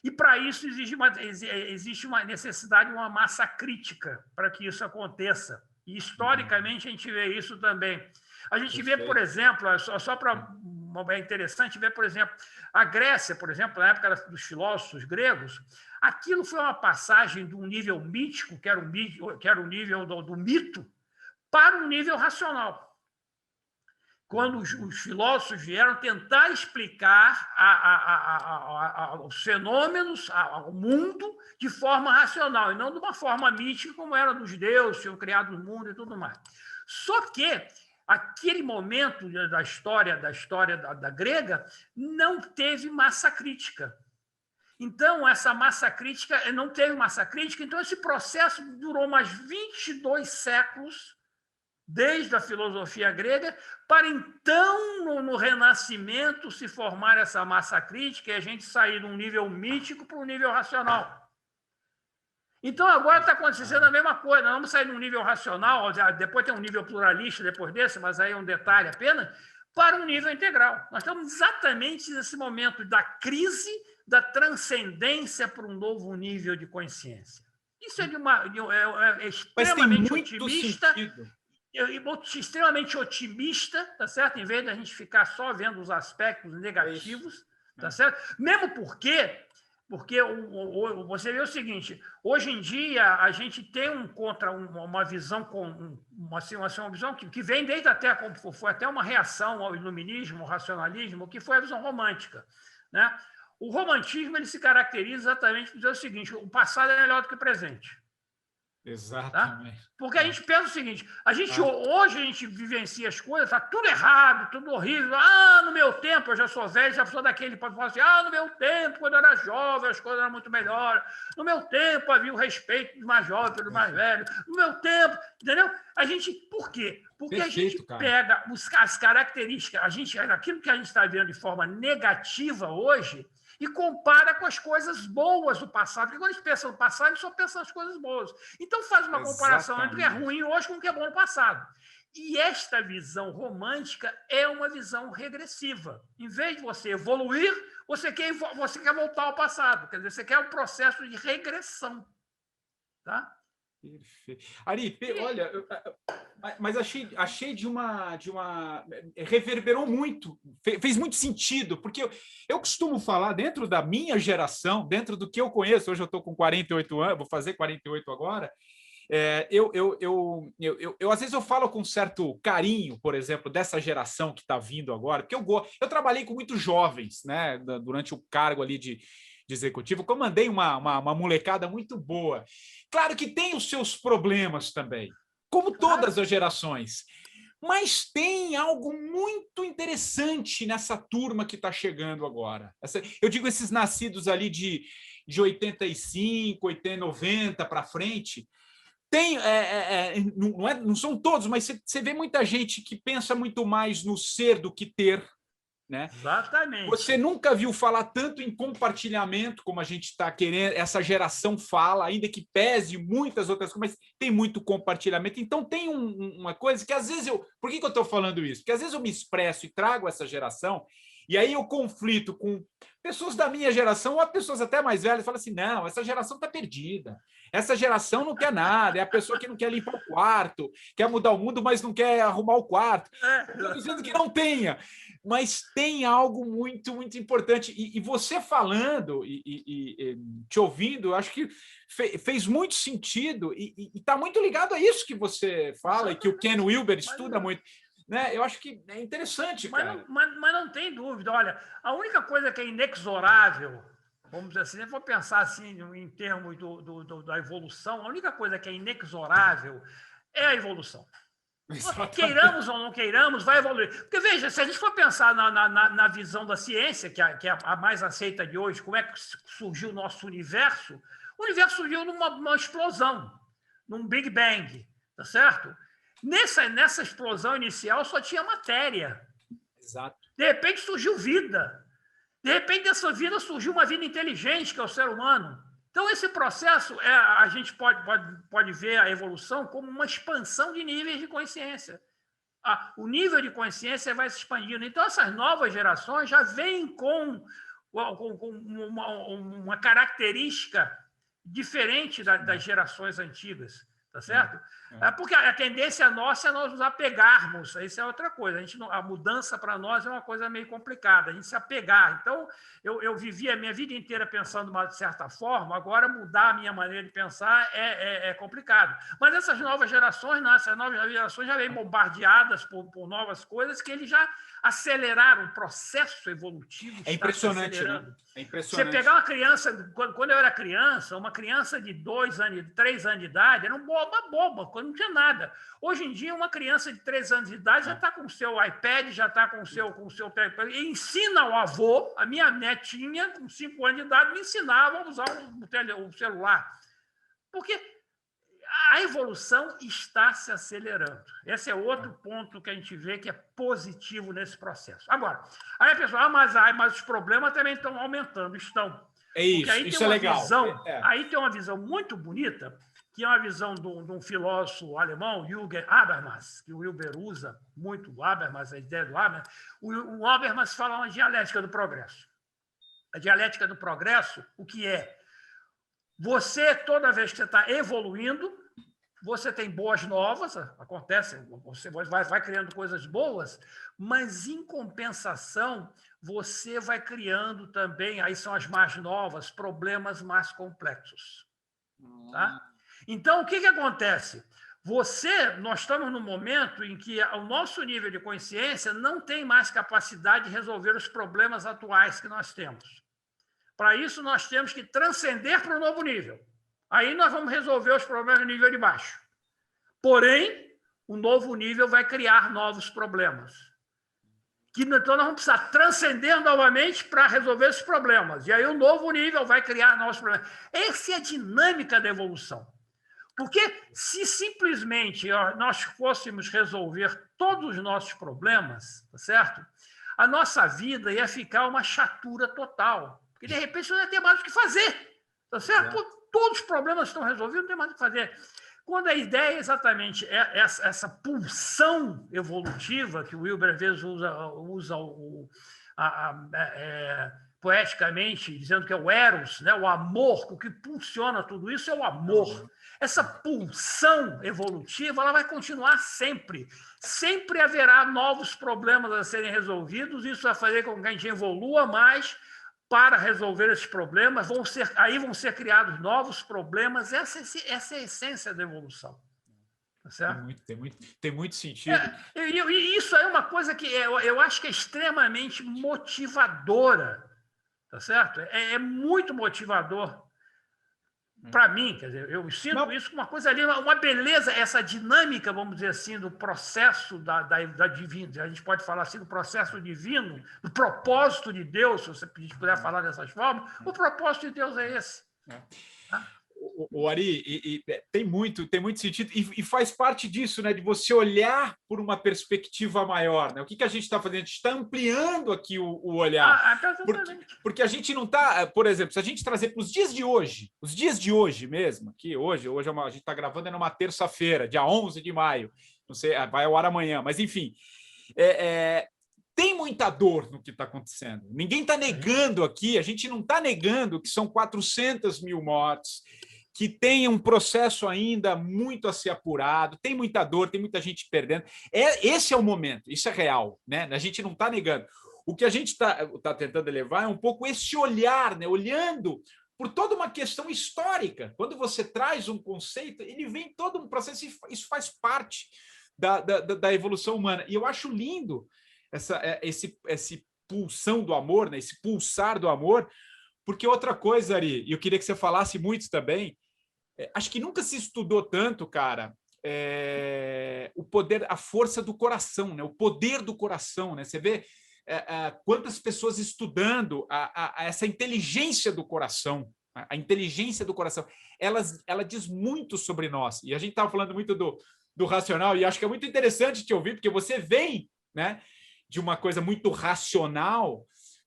Speaker 2: E, para isso, existe uma necessidade de uma massa crítica para que isso aconteça. E, historicamente, a gente vê isso também. A gente vê, por exemplo, só para... É interessante ver, por exemplo, a Grécia, por exemplo, na época dos filósofos gregos, aquilo foi uma passagem de um nível mítico, que era o nível do mito, para um nível racional. Quando os filósofos vieram tentar explicar os fenômenos, ao mundo, de forma racional, e não de uma forma mística, como era dos deuses, tinham criado o mundo e tudo mais. Só que aquele momento da história da grega não teve massa crítica. Então, essa massa crítica, não teve massa crítica, então esse processo durou mais 22 séculos, desde a filosofia grega, para então, no Renascimento, se formar essa massa crítica e a gente sair de um nível mítico para um nível racional. Então, agora está acontecendo a mesma coisa. Nós vamos sair de um nível racional, depois tem um nível pluralista depois desse, mas aí é um detalhe apenas, para um nível integral. Nós estamos exatamente nesse momento da crise, da transcendência para um novo nível de consciência. Isso é extremamente otimista. Extremamente otimista, tá certo? Em vez de a gente ficar só vendo os aspectos negativos, tá certo? Mesmo porque você vê o seguinte: hoje em dia a gente tem uma visão uma visão que vem desde foi até uma reação ao iluminismo, ao racionalismo, que foi a visão romântica, né? O romantismo ele se caracteriza exatamente por dizer o seguinte: o passado é melhor do que o presente.
Speaker 1: Exatamente.
Speaker 2: Tá? Porque a gente pensa o seguinte: hoje a gente vivencia as coisas, está tudo errado, tudo horrível. No meu tempo, eu já sou velho, já sou daquele pode falar assim: no meu tempo, quando eu era jovem, as coisas eram muito melhores. No meu tempo havia o respeito dos mais jovens pelos mais velhos. No meu tempo, entendeu? Por quê? Porque a gente pega as características, aquilo que a gente está vendo de forma negativa hoje, e compara com as coisas boas do passado. Porque quando a gente pensa no passado, a gente só pensa nas coisas boas. Então, faz uma comparação entre o que é ruim hoje com o que é bom no passado. E esta visão romântica é uma visão regressiva. Em vez de você evoluir, você quer voltar ao passado. Quer dizer, você quer um processo de regressão. Tá?
Speaker 1: Perfeito. Ari, olha, mas achei de uma reverberou muito, fez muito sentido, porque eu costumo falar, dentro da minha geração, dentro do que eu conheço, hoje eu estou com 48 anos, vou fazer 48 agora, às vezes eu falo com certo carinho, por exemplo, dessa geração que está vindo agora, porque eu trabalhei com muitos jovens, né, durante o cargo ali de executivo, comandei uma molecada muito boa. Claro que tem os seus problemas também, como todas as gerações, mas tem algo muito interessante nessa turma que está chegando agora. Eu digo esses nascidos ali de 85, 80, 90 para frente, não são todos, mas você vê muita gente que pensa muito mais no ser do que ter, né?
Speaker 2: Exatamente.
Speaker 1: Você nunca viu falar tanto em compartilhamento como a gente está querendo, essa geração fala, ainda que pese muitas outras coisas, mas tem muito compartilhamento. Então tem uma coisa que às vezes Por que eu estou falando isso? Porque às vezes eu me expresso e trago essa geração, e aí eu conflito com pessoas da minha geração, ou pessoas até mais velhas, falam assim, não, essa geração está perdida. Essa geração não quer nada, é a pessoa que não quer limpar o quarto, quer mudar o mundo, mas não quer arrumar o quarto. Estou dizendo que não tenha, mas tem algo muito, muito importante. E você falando e te ouvindo, eu acho que fez muito sentido e está muito ligado a isso que você fala e que o Ken Wilber estuda muito. Né? Eu acho que é interessante, cara.
Speaker 2: Mas não tem dúvida. Olha, a única coisa que é inexorável, vamos dizer assim, se for pensar assim em termos da evolução, a única coisa que é inexorável é a evolução. Exatamente. Queiramos ou não queiramos, vai evoluir. Porque, veja, se a gente for pensar na visão da ciência, que é a mais aceita de hoje, como é que surgiu o nosso universo? O universo surgiu numa explosão, num Big Bang, tá certo? Nessa explosão inicial só tinha matéria.
Speaker 1: Exato.
Speaker 2: De repente surgiu vida. De repente dessa vida surgiu uma vida inteligente, que é o ser humano. Então, esse processo, a gente pode ver a evolução como uma expansão de níveis de consciência. O nível de consciência vai se expandindo. Então, essas novas gerações já vêm com uma característica diferente das gerações antigas. Tá certo? Porque a tendência nossa é nós nos apegarmos. Isso é outra coisa. A mudança para nós é uma coisa meio complicada, a gente se apegar. Então, eu vivi a minha vida inteira pensando de uma certa forma, agora mudar a minha maneira de pensar é complicado. Mas essas novas gerações já vêm bombardeadas por novas coisas que eles já aceleraram o processo evolutivo.
Speaker 1: É impressionante, né? É impressionante.
Speaker 2: Você pegar uma criança, quando eu era criança, uma criança de 2 anos, 3 anos de idade, era uma boba, quando não tinha nada. Hoje em dia, uma criança de 3 anos de idade já está com o seu iPad, já está com o seu e ensina o avô. A minha netinha, com 5 anos de idade, me ensinava a usar o celular. Porque a evolução está se acelerando. Esse é outro ponto que a gente vê que é positivo nesse processo. Agora, aí a pessoa, mas os problemas também estão aumentando, estão.
Speaker 1: É isso, isso é legal.
Speaker 2: Aí tem uma visão muito bonita, que é uma visão de um filósofo alemão, Jürgen Habermas, que o Wilber usa muito, o Habermas, a ideia do Habermas. O Habermas fala uma dialética do progresso. A dialética do progresso, o que é? Você, toda vez que você está evoluindo, você tem boas novas, acontece, você vai criando coisas boas, mas, em compensação, você vai criando também, aí são as mais novas, problemas mais complexos. Tá? Então, o que acontece? Nós estamos num momento em que o nosso nível de consciência não tem mais capacidade de resolver os problemas atuais que nós temos. Para isso, nós temos que transcender para um novo nível. Aí nós vamos resolver os problemas no nível de baixo. Porém, o novo nível vai criar novos problemas. Então, nós vamos precisar transcender novamente para resolver esses problemas. E aí o novo nível vai criar novos problemas. Essa é a dinâmica da evolução. Porque se simplesmente nós fôssemos resolver todos os nossos problemas, tá certo? A nossa vida ia ficar uma chatura total. Porque, de repente, você não ia ter mais o que fazer. Tá certo? Todos os problemas estão resolvidos, não tem mais o que fazer. Quando a ideia exatamente é essa pulsão evolutiva, que o Wilber, às vezes, usa poeticamente, dizendo que é o eros, né? O amor, o que pulsiona tudo isso é o amor. Essa pulsão evolutiva ela vai continuar sempre. Sempre haverá novos problemas a serem resolvidos, isso vai fazer com que a gente evolua mais para resolver esses problemas, aí vão ser criados novos problemas. Essa é a essência da evolução. Tá certo?
Speaker 1: Tem muito sentido.
Speaker 2: E isso é uma coisa que eu acho que é extremamente motivadora. Tá certo? É muito motivador para mim. Quer dizer, eu sinto isso como uma coisa ali, uma beleza, essa dinâmica, vamos dizer assim, do processo da divina. A gente pode falar assim do processo divino, do propósito de Deus, se você puder falar dessas formas. O propósito de Deus é esse.
Speaker 1: o Ari, tem muito sentido, e faz parte disso, né? De você olhar por uma perspectiva maior, né? O que a gente está fazendo? A gente está ampliando aqui o olhar. Porque a gente não está, por exemplo, se a gente trazer para os dias de hoje mesmo, que hoje a gente está gravando numa terça-feira, dia 11 de maio, não sei, vai ao ar amanhã, mas enfim. Tem muita dor no que está acontecendo. Ninguém está negando aqui, a gente não está negando que são 400 mil mortes, que tem um processo ainda muito a ser apurado, tem muita dor, tem muita gente perdendo. Esse é o momento, isso é real, né? A gente não está negando. O que a gente está tentando elevar é um pouco esse olhar, né? Olhando por toda uma questão histórica. Quando você traz um conceito, ele vem todo um processo, isso faz parte da evolução humana. E eu acho lindo esse pulsão do amor, né? Esse pulsar do amor, porque outra coisa, Ari, e eu queria que você falasse muito também, acho que nunca se estudou tanto, cara, o poder, a força do coração, né? O poder do coração, né? Você vê quantas pessoas estudando essa inteligência do coração, a inteligência do coração, ela diz muito sobre nós. E a gente estava falando muito do racional, e acho que é muito interessante te ouvir, porque você vem, né, de uma coisa muito racional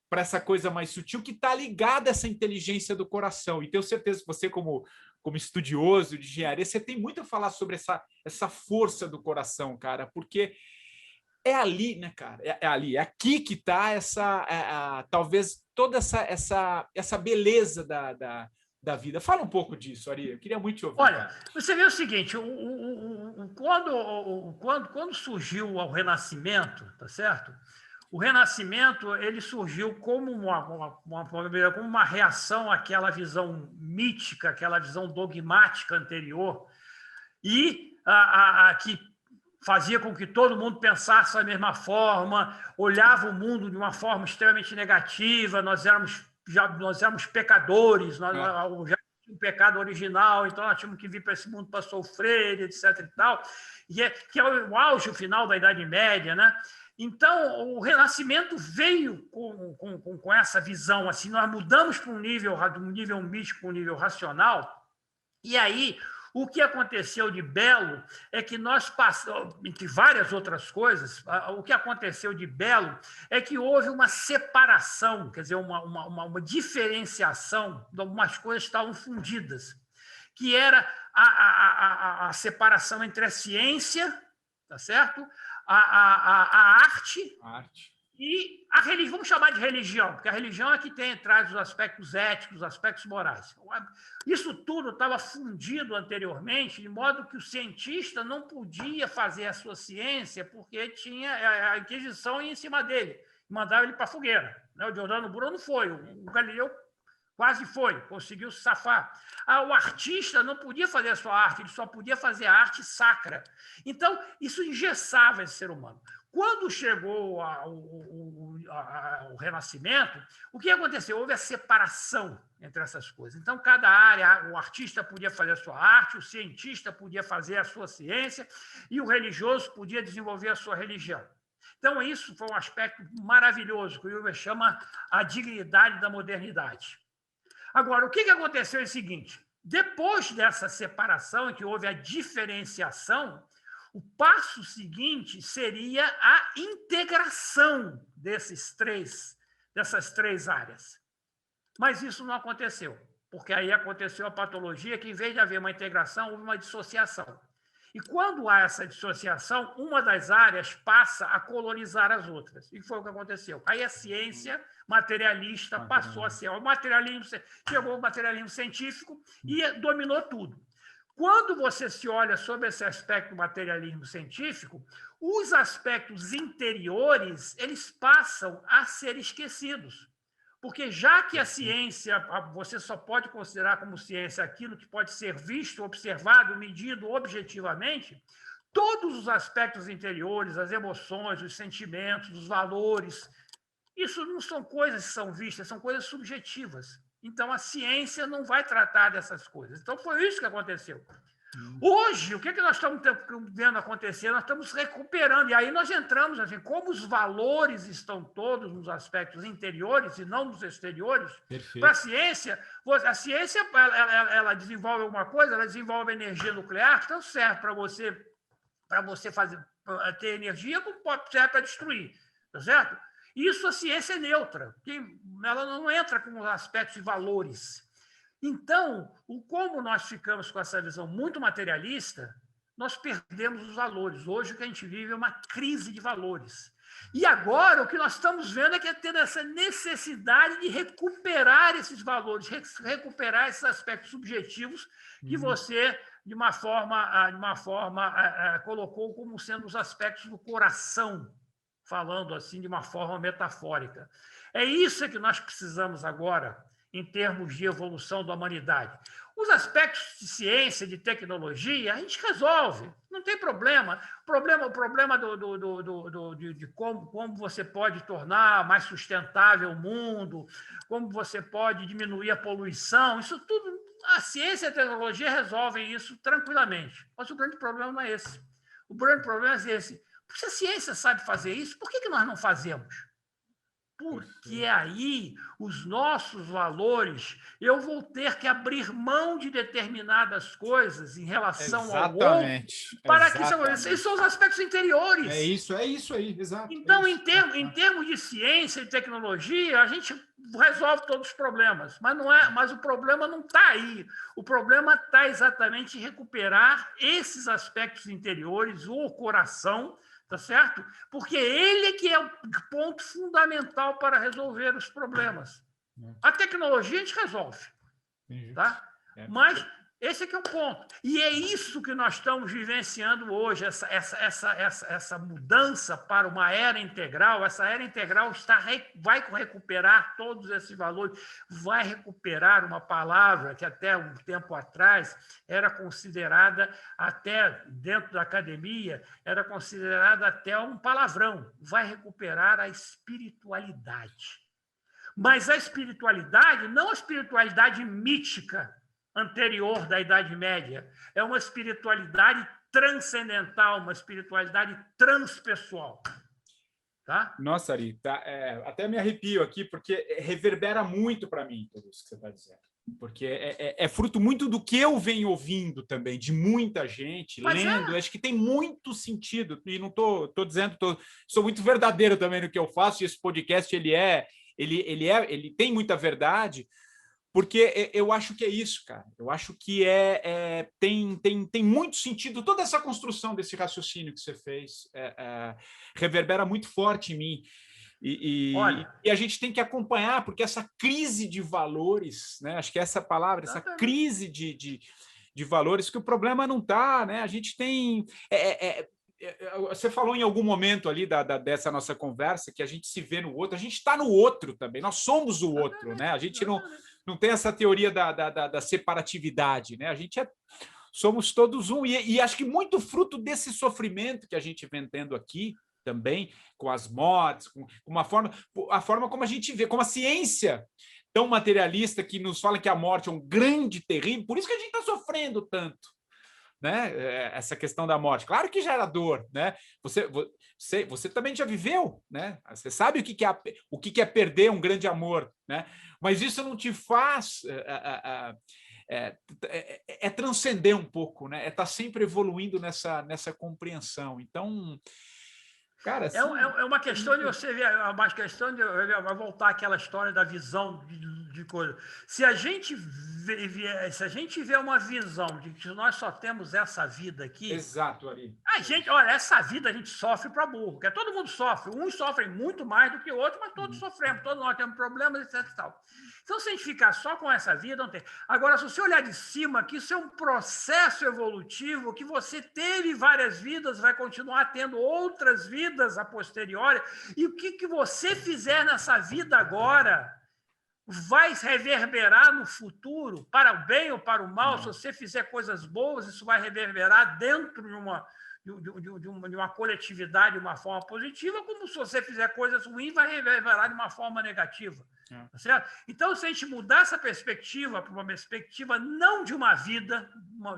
Speaker 1: para essa coisa mais sutil que está ligada a essa inteligência do coração. E tenho certeza que você, como estudioso de engenharia, você tem muito a falar sobre essa força do coração, cara, porque é ali, né, cara? É aqui que está talvez toda essa beleza da vida. Fala um pouco disso, Ari. Eu queria muito te ouvir.
Speaker 2: Olha, você vê o seguinte, quando surgiu o Renascimento, tá certo? O Renascimento ele surgiu como uma reação àquela visão mítica, aquela visão dogmática anterior, e que fazia com que todo mundo pensasse da mesma forma, olhava o mundo de uma forma extremamente negativa, nós éramos pecadores, nós já um pecado original, então nós tínhamos que vir para esse mundo para sofrer, etc. e tal, que é o auge, o final da Idade Média, né? Então, o Renascimento veio com essa visão, assim, nós mudamos para um nível místico, para um nível racional, e aí o que aconteceu de belo é que nós passamos, entre várias outras coisas, o que aconteceu de belo é que houve uma separação, quer dizer, uma diferenciação de algumas coisas que estavam fundidas, que era a separação entre a ciência, tá certo? A arte e a religião, vamos chamar de religião, porque a religião é que traz os aspectos éticos, os aspectos morais. Isso tudo estava fundido anteriormente, de modo que o cientista não podia fazer a sua ciência porque tinha a Inquisição em cima dele, mandava ele para a fogueira. O Giordano Bruno não foi, o Galileu quase foi, conseguiu safar. O artista não podia fazer a sua arte, ele só podia fazer a arte sacra. Então, isso engessava esse ser humano. Quando chegou o Renascimento, o que aconteceu? Houve a separação entre essas coisas. Então, cada área, o artista podia fazer a sua arte, o cientista podia fazer a sua ciência e o religioso podia desenvolver a sua religião. Então, isso foi um aspecto maravilhoso, que o Hilbert chama a dignidade da modernidade. Agora, o que aconteceu é o seguinte, depois dessa separação, em que houve a diferenciação, o passo seguinte seria a integração dessas três áreas. Mas isso não aconteceu, porque aí aconteceu a patologia que, em vez de haver uma integração, houve uma dissociação. E quando há essa dissociação, uma das áreas passa a colonizar as outras. E foi o que aconteceu. Aí a ciência materialista passou a ser o materialismo, chegou o materialismo científico e dominou tudo. Quando você se olha sobre esse aspecto do materialismo científico, os aspectos interiores eles passam a ser esquecidos. Porque já que a ciência, você só pode considerar como ciência aquilo que pode ser visto, observado, medido objetivamente, todos os aspectos interiores, as emoções, os sentimentos, os valores, isso não são coisas que são vistas, são coisas subjetivas. Então, a ciência não vai tratar dessas coisas. Então, foi isso que aconteceu. Hoje, o que nós estamos vendo acontecer? Nós estamos recuperando, e aí nós entramos, assim, como os valores estão todos nos aspectos interiores e não nos exteriores. Para a ciência ela desenvolve alguma coisa, ela desenvolve energia nuclear, que tanto serve para você ter energia, como serve para destruir, tá certo? Isso a ciência é neutra, ela não entra com os aspectos de valores. Então, como nós ficamos com essa visão muito materialista, nós perdemos os valores. Hoje, o que a gente vive é uma crise de valores. E agora, o que nós estamos vendo é que tendo essa necessidade de recuperar esses valores, recuperar esses aspectos subjetivos que você, de uma forma colocou como sendo os aspectos do coração, falando assim de uma forma metafórica. É isso que nós precisamos agora, em termos de evolução da humanidade. Os aspectos de ciência, de tecnologia, a gente resolve, não tem problema. O problema de como você pode tornar mais sustentável o mundo, como você pode diminuir a poluição, isso tudo, a ciência e a tecnologia resolvem isso tranquilamente. Mas o grande problema não é esse. O grande problema é esse. Se a ciência sabe fazer isso, por que nós não fazemos? Porque aí os nossos valores, eu vou ter que abrir mão de determinadas coisas em relação ao outro, para que esses são os aspectos interiores.
Speaker 1: É isso aí, exato.
Speaker 2: Então, em termos de ciência e tecnologia, a gente resolve todos os problemas, mas o problema não está aí. O problema está exatamente em recuperar esses aspectos interiores, o coração, tá certo? Porque ele é que é o ponto fundamental para resolver os problemas. A tecnologia a gente resolve, tá? Mas esse é que é o ponto. E é isso que nós estamos vivenciando hoje, essa mudança para uma era integral. Essa era integral vai recuperar todos esses valores, vai recuperar uma palavra que até um tempo atrás era considerada, até dentro da academia, era considerada até um palavrão. Vai recuperar a espiritualidade. Mas a espiritualidade, não a espiritualidade mítica, anterior da Idade Média. É uma espiritualidade transcendental, uma espiritualidade transpessoal. Tá?
Speaker 1: Nossa, Ari, até me arrepio aqui, porque reverbera muito para mim tudo isso que você está dizendo. Porque é fruto muito do que eu venho ouvindo também, de muita gente, lendo. Acho que tem muito sentido. E não estou dizendo, sou muito verdadeiro também no que eu faço, e esse podcast ele tem muita verdade. Porque eu acho que é isso, cara. Eu acho que tem muito sentido. Toda essa construção desse raciocínio que você fez reverbera muito forte em mim. E a gente tem que acompanhar, porque essa crise de valores, né? Acho que essa palavra, essa crise de valores, que o problema não está, né? A gente tem... Você falou em algum momento ali dessa nossa conversa que a gente se vê no outro, a gente está no outro também, nós somos o outro, né? A gente não tem essa teoria da separatividade, né? A gente somos todos um, e acho que muito fruto desse sofrimento que a gente vem tendo aqui também, com as mortes, com a forma como a gente vê, como a ciência tão materialista que nos fala que a morte é um grande terrível, por isso que a gente está sofrendo tanto. Né? Essa questão da morte, claro que gera dor, né? Você também já viveu, né? Você sabe o que é perder um grande amor, né? Mas isso não te faz transcender um pouco, né? Estar sempre evoluindo nessa compreensão. Então, cara, assim,
Speaker 2: é uma questão de você ver, uma questão de vai voltar àquela história da visão de coisa. Se a gente vê uma visão de que nós só temos essa vida aqui,
Speaker 1: exato, Ari.
Speaker 2: Olha, essa vida a gente sofre para burro, porque todo mundo sofre. Uns sofrem muito mais do que outros, mas todos sofremos, todos nós temos problemas, etc. E tal. Então, se a gente ficar só com essa vida, não tem. Agora, se você olhar de cima, que isso é um processo evolutivo, que você teve várias vidas, vai continuar tendo outras vidas a posteriori, e o que você fizer nessa vida agora vai reverberar no futuro, para o bem ou para o mal. Se você fizer coisas boas, isso vai reverberar dentro de uma coletividade de uma forma positiva, como se você fizer coisas ruins, vai revelar de uma forma negativa. Tá certo? Então, se a gente mudar essa perspectiva para uma perspectiva não de uma vida,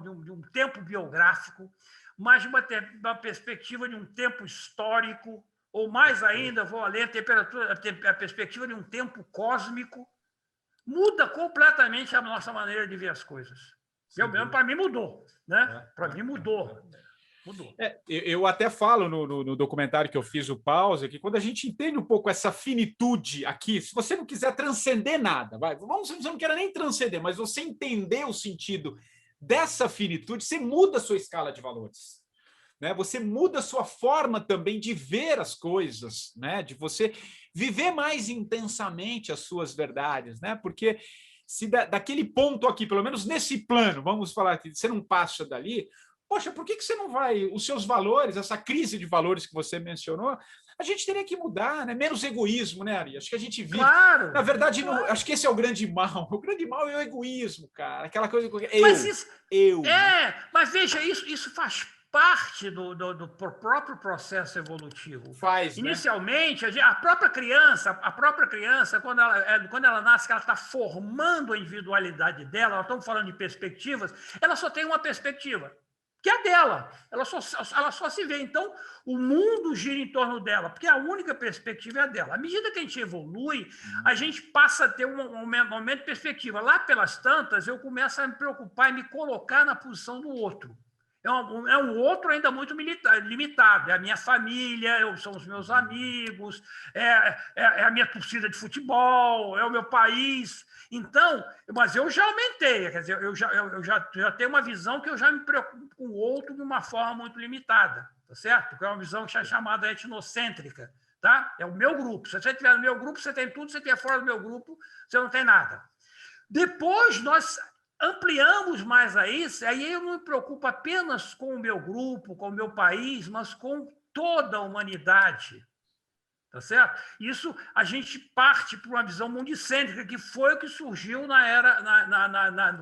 Speaker 2: de um tempo biográfico, mas de uma perspectiva de um tempo histórico, ou mais ainda, vou além, a perspectiva de um tempo cósmico, muda completamente a nossa maneira de ver as coisas. Para mim mudou, né? Para mim mudou.
Speaker 1: Eu até falo no documentário que eu fiz, o Pausa, que quando a gente entende um pouco essa finitude aqui, se você não quiser transcender nada, você não quer nem transcender, mas você entender o sentido dessa finitude, você muda a sua escala de valores. Né? Você muda a sua forma também de ver as coisas, né? De você viver mais intensamente as suas verdades, né? Porque se daquele ponto aqui, pelo menos nesse plano, vamos falar que você não passa dali, poxa, por que você não vai... Os seus valores, essa crise de valores que você mencionou, a gente teria que mudar, né? Menos egoísmo, né, Ari? Acho que a gente vive...
Speaker 2: Claro!
Speaker 1: Na verdade, claro. Acho que esse é o grande mal. O grande mal é o egoísmo, cara. Aquela coisa...
Speaker 2: Mas veja, isso faz parte do próprio processo evolutivo. Inicialmente, né? a própria criança, quando ela nasce, ela está formando a individualidade dela, nós estamos falando de perspectivas, ela só tem uma perspectiva, que é a dela. Ela só se vê. Então, o mundo gira em torno dela, porque a única perspectiva é a dela. À medida que a gente evolui, a gente passa a ter um momento de perspectiva. Lá pelas tantas, eu começo a me preocupar e me colocar na posição do outro. É um outro ainda muito limitado. É a minha família, são os meus amigos, é a minha torcida de futebol, é o meu país. Então, mas eu já aumentei, quer dizer, eu já tenho uma visão que eu já me preocupo com o outro de uma forma muito limitada, tá certo? Porque é uma visão que é chamada etnocêntrica, tá? É o meu grupo. Se você estiver no meu grupo, você tem tudo. Se você estiver fora do meu grupo, você não tem nada. Depois, nós ampliamos mais a isso, aí eu não me preocupo apenas com o meu grupo, com o meu país, mas com toda a humanidade. Tá certo? Isso a gente parte para uma visão mundicêntrica, que foi o que surgiu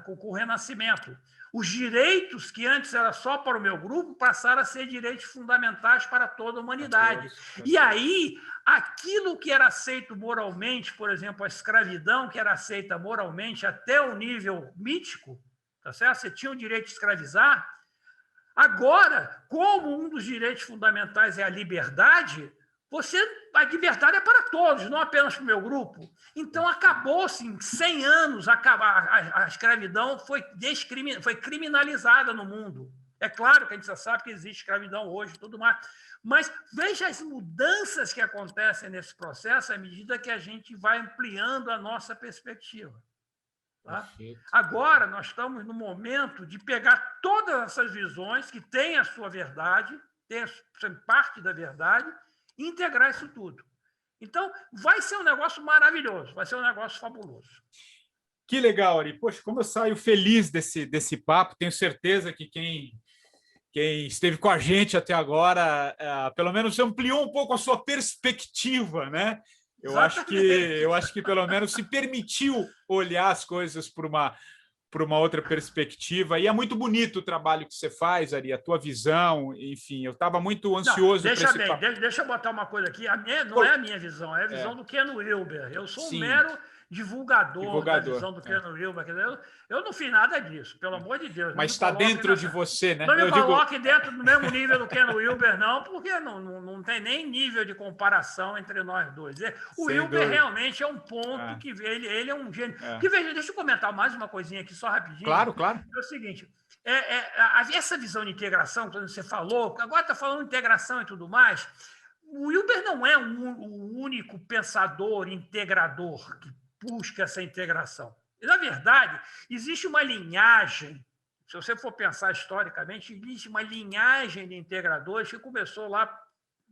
Speaker 2: com o Renascimento. Os direitos que antes eram só para o meu grupo passaram a ser direitos fundamentais para toda a humanidade. E aí, aquilo que era aceito moralmente, por exemplo, a escravidão, que era aceita moralmente até o nível mítico, tá certo? Você tinha o direito de escravizar. Agora, como um dos direitos fundamentais é a liberdade, a liberdade é para todos, não apenas para o meu grupo. Então, acabou-se, em 100 anos, a escravidão foi criminalizada no mundo. É claro que a gente já sabe que existe escravidão hoje e tudo mais, mas veja as mudanças que acontecem nesse processo à medida que a gente vai ampliando a nossa perspectiva. Tá? Agora, nós estamos no momento de pegar todas essas visões que têm a sua verdade, têm parte da verdade, e integrar isso tudo. Então, vai ser um negócio maravilhoso, vai ser um negócio fabuloso.
Speaker 1: Que legal, Ari. Poxa, como eu saio feliz desse papo, tenho certeza que quem esteve com a gente até agora, pelo menos ampliou um pouco a sua perspectiva, né? Eu acho que pelo menos se permitiu olhar as coisas por uma outra perspectiva. E é muito bonito o trabalho que você faz, Ari, a tua visão, enfim, eu estava muito ansioso para esse papo.
Speaker 2: Deixa eu botar uma coisa aqui. Não é a minha visão, é a visão do Ken Wilber. Eu sou um mero divulgador da visão do Ken Wilber. Eu não fiz nada disso, pelo amor de Deus.
Speaker 1: Mas está dentro de você, né?
Speaker 2: Não me coloque dentro do mesmo nível do Ken Wilber, não, porque não tem nem nível de comparação entre nós dois. O Wilber realmente é um ponto que ele é um gênio. Porque, veja, deixa eu comentar mais uma coisinha aqui, só rapidinho.
Speaker 1: Claro.
Speaker 2: É o seguinte, essa visão de integração, quando você falou, agora está falando de integração e tudo mais, o Wilber não é o único pensador integrador que busca essa integração. Na verdade, existe uma linhagem, se você for pensar historicamente, existe uma linhagem de integradores que começou lá,